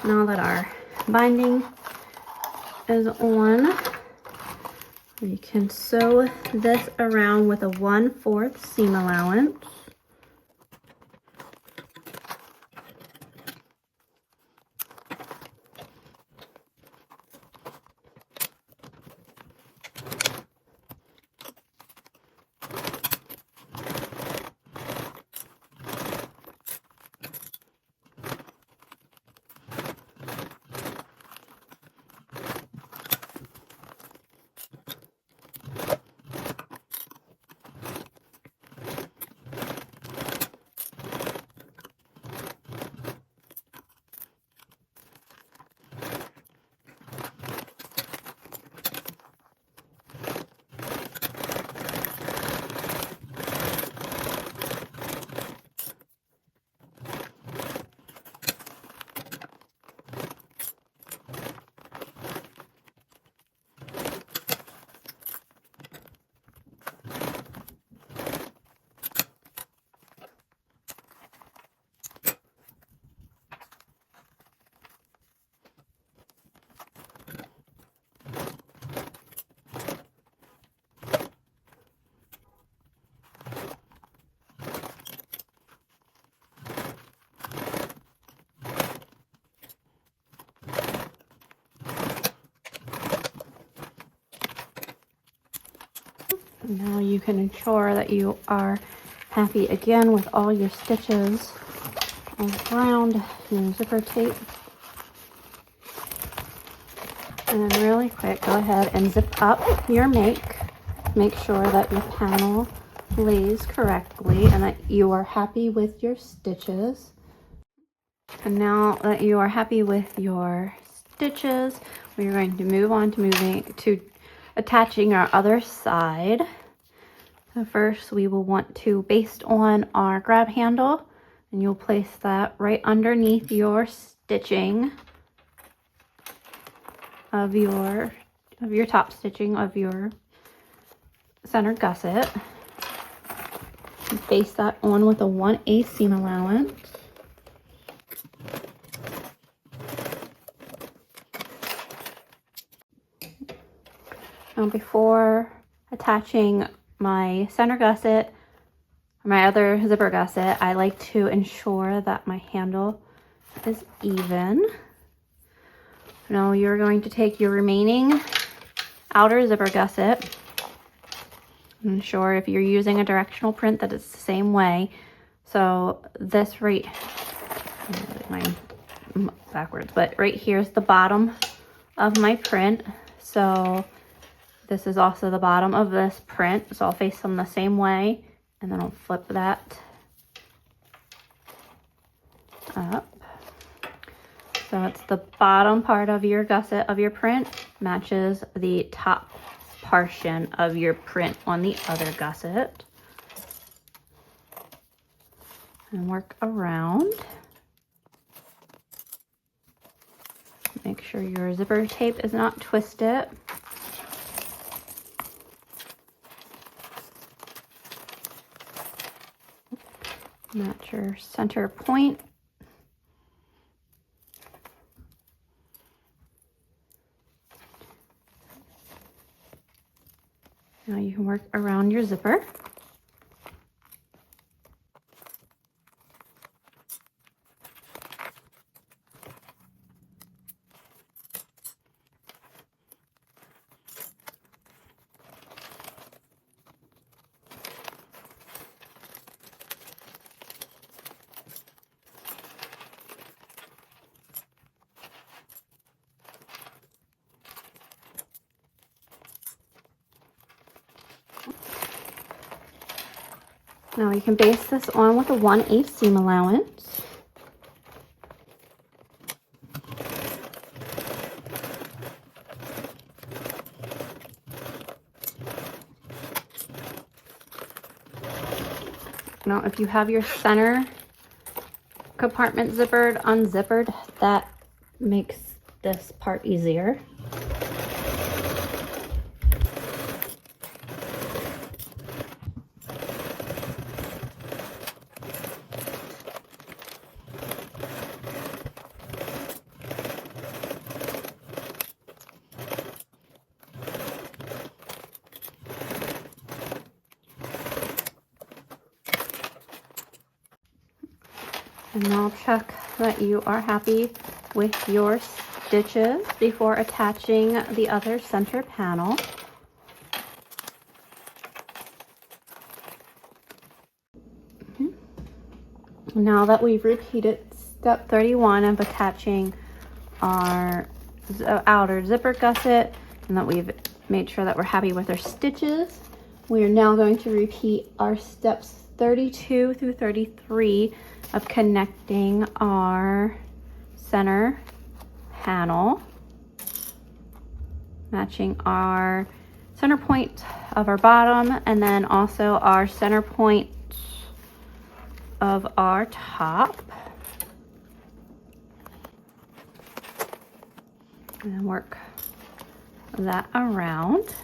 Now that our binding is on, we can sew this around with a 1/4 seam allowance. Now you can ensure that you are happy again with all your stitches around your zipper tape. And then really quick, go ahead and zip up your make. Make sure that your panel lays correctly and that you are happy with your stitches. And now that you are happy with your stitches, we're going to move on to attaching our other side. So first we will want to baste on our grab handle, and you'll place that right underneath your stitching of your top stitching of your center gusset. Baste that on with a 1/8 seam allowance. Now before attaching my center gusset, or my other zipper gusset, I like to ensure that my handle is even. Now you're going to take your remaining outer zipper gusset. Ensure if you're using a directional print that it's the same way. So this right, mine backwards, but right here's the bottom of my print. So this is also the bottom of this print. So I'll face them the same way, and then I'll flip that up. So it's the bottom part of your gusset of your print matches the top portion of your print on the other gusset. And work around. Make sure your zipper tape is not twisted. Match your center point. Now you can work around your zipper. Now you can baste this on with a 1/8 seam allowance. Now if you have your center compartment zippered, unzippered, that makes this part easier. And now check that you are happy with your stitches before attaching the other center panel. Now that we've repeated step 31 of attaching our outer zipper gusset, and that we've made sure that we're happy with our stitches, we are now going to repeat our steps 32 through 33 of connecting our center panel, matching our center point of our bottom, and then also our center point of our top. And work that around.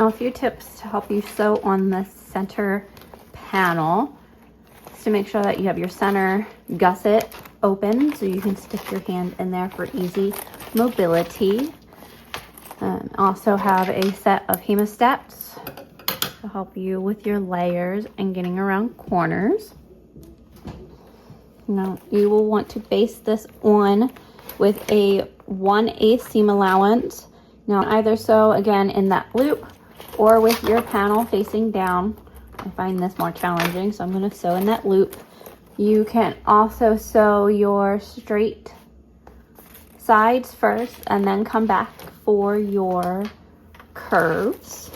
Now a few tips to help you sew on the center panel is to make sure that you have your center gusset open so you can stick your hand in there for easy mobility. Also have a set of hemostats to help you with your layers and getting around corners. Now you will want to base this on with a 1/8 seam allowance. Now either sew again in that loop or with your panel facing down. I find this more challenging, so I'm going to sew in that loop. You can also sew your straight sides first and then come back for your curves.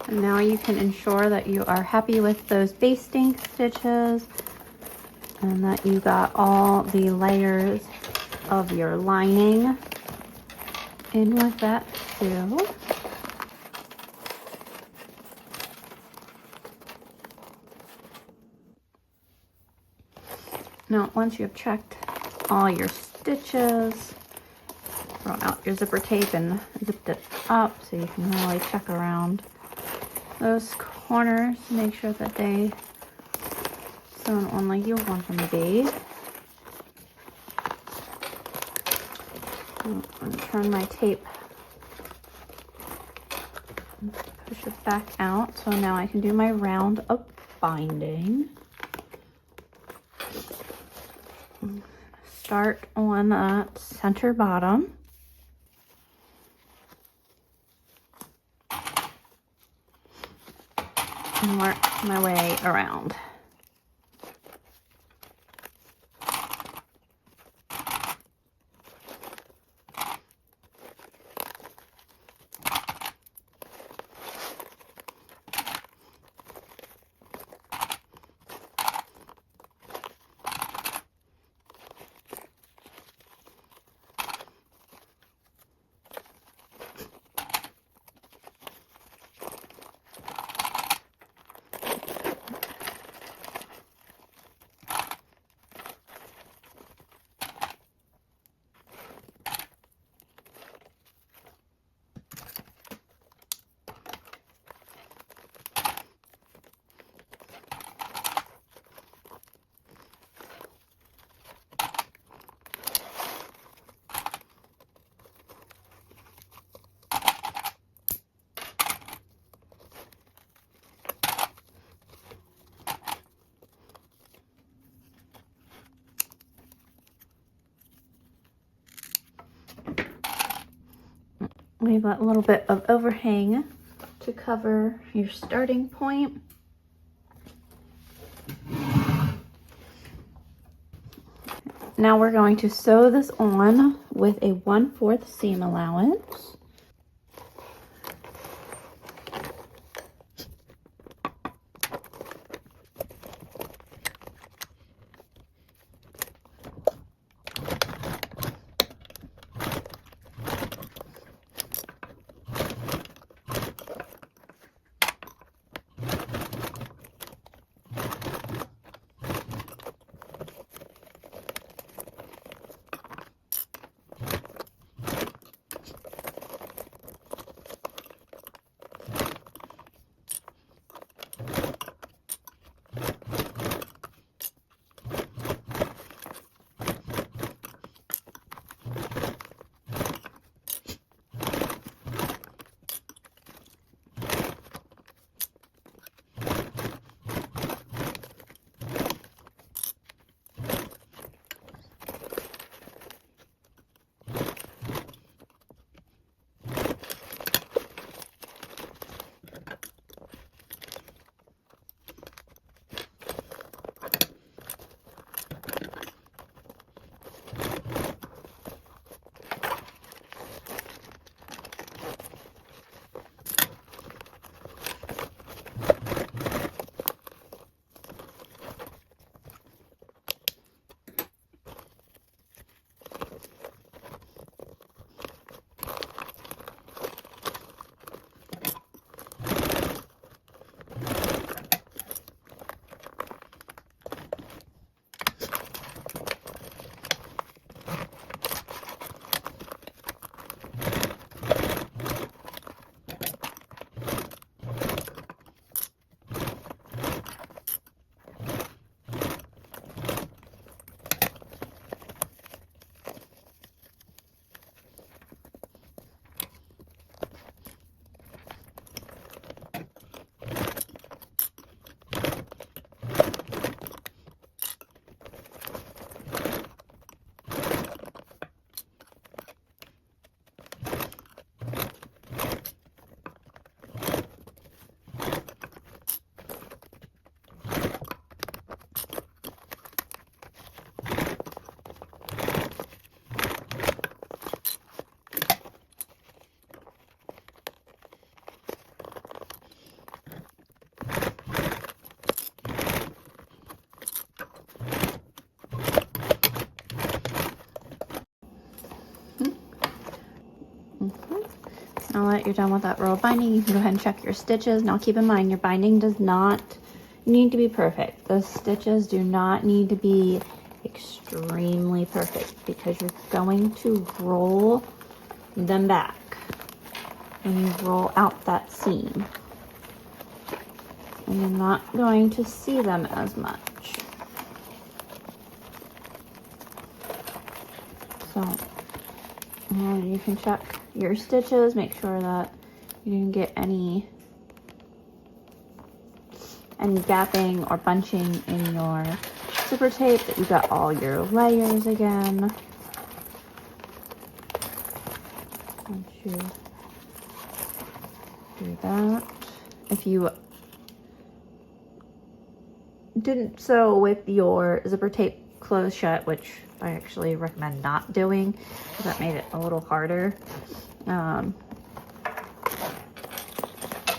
And now you can ensure that you are happy with those basting stitches and that you got all the layers of your lining in with that too. Now, once you have checked all your stitches, throw out your zipper tape and zip it up so you can really check around those corners. Make sure that they sewn on like you want them to be. I'm going to turn my tape and push it back out so now I can do my round of binding. Start on the center bottom. And work my way around. Leave that little bit of overhang to cover your starting point. Now we're going to sew this on with a 1/4 seam allowance. Now that you're done with that row of binding, you can go ahead and check your stitches. Now keep in mind, your binding does not need to be perfect. The stitches do not need to be extremely perfect because you're going to roll them back when you roll out that seam. And you're not going to see them as much. So you can check your stitches, make sure that you didn't get any gapping or bunching in your zipper tape, that you got all your layers again. Once you do that, if you didn't sew with your zipper tape closed shut, which I actually recommend not doing because that made it a little harder,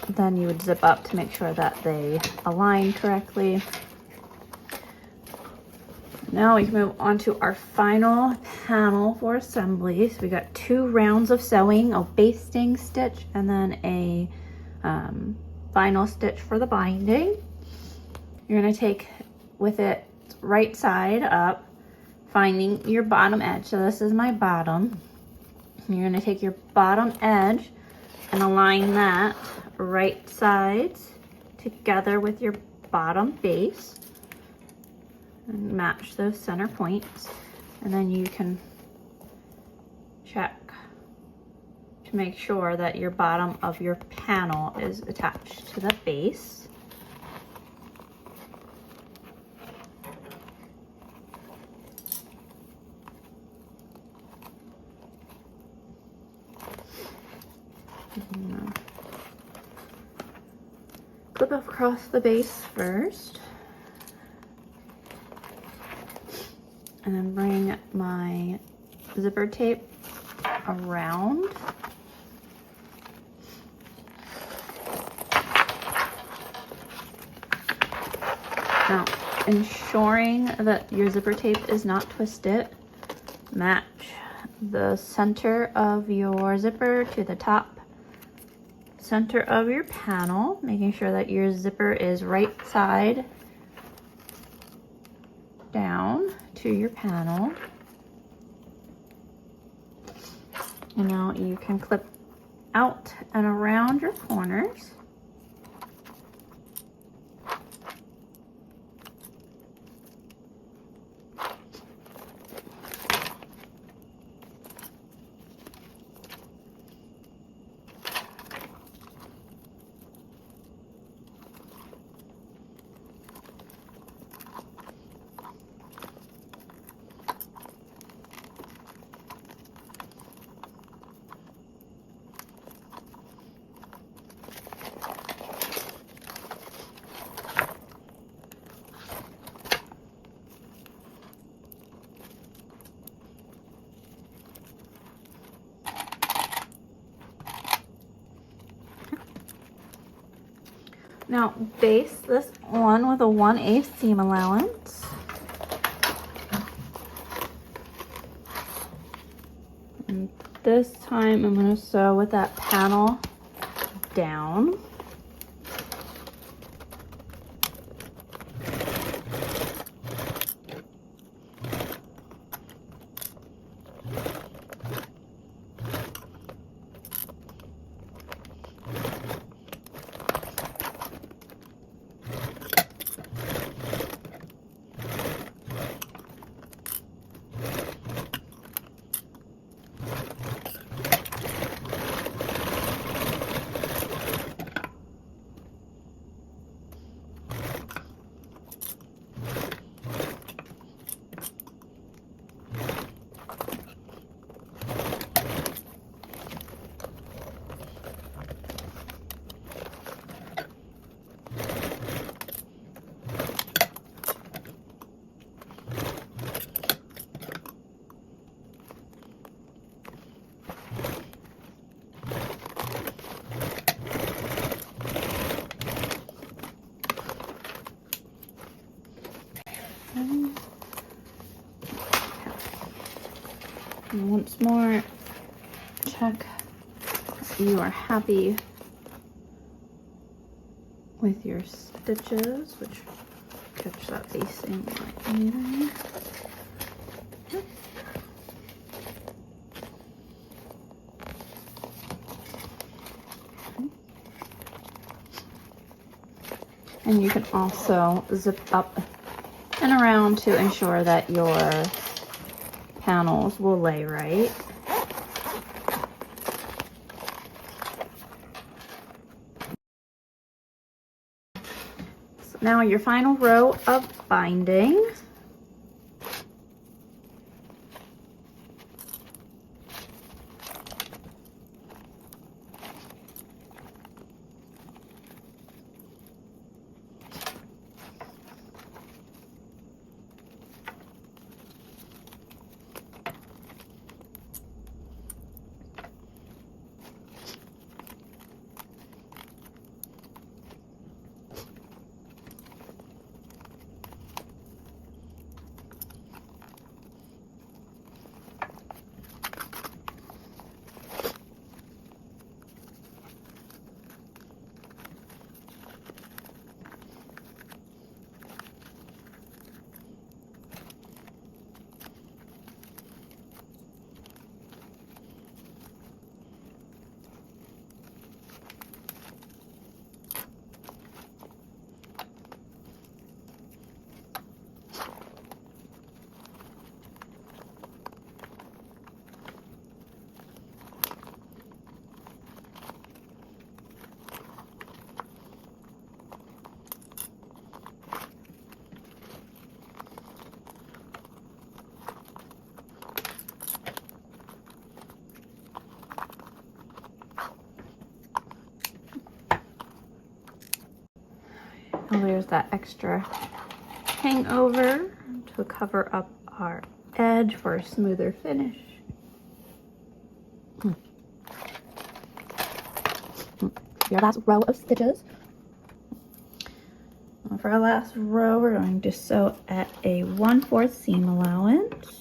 then you would zip up to make sure that they align correctly. Now we can move on to our final panel for assembly. So we got 2 rounds of sewing, a basting stitch, and then a final stitch for the binding. You're going to take with it right side up, finding your bottom edge. So this is my bottom. You're going to take your bottom edge and align that right sides together with your bottom base and match those center points. And then you can check to make sure that your bottom of your panel is attached to the base. Clip across the base first, and then bring my zipper tape around. Now, ensuring that your zipper tape is not twisted, match the center of your zipper to the top center of your panel, making sure that your zipper is right side down to your panel. And now you can clip out and around your corners. Now base this one with a 1/8 seam allowance. And this time I'm going to sew with that panel down. And once more, check you are happy with your stitches, which catch that basting line later. And you can also zip up and around to ensure that your panels will lay right. So now your final row of binding. Now there's that extra hangover to cover up our edge for a smoother finish. Your last row of stitches. For our last row, we're going to sew at a 1/4 seam allowance.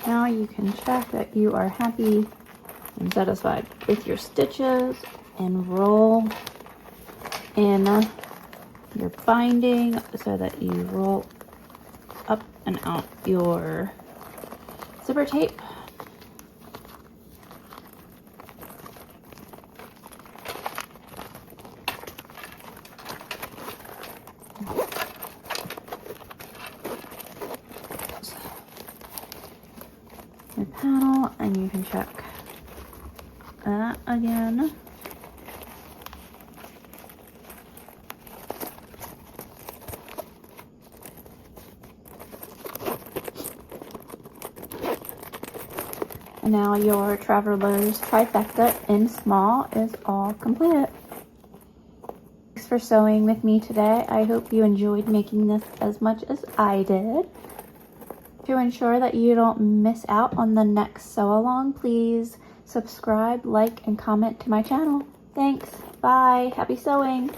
Now you can check that you are happy and satisfied with your stitches and roll in your binding so that you roll up and out your zipper tape. Your panel, and you can check that again. And now your Traveler's Trifecta in small is all completed. Thanks for sewing with me today. I hope you enjoyed making this as much as I did. To ensure that you don't miss out on the next sew along, please subscribe, like, and comment to my channel. Thanks. Bye. Happy sewing.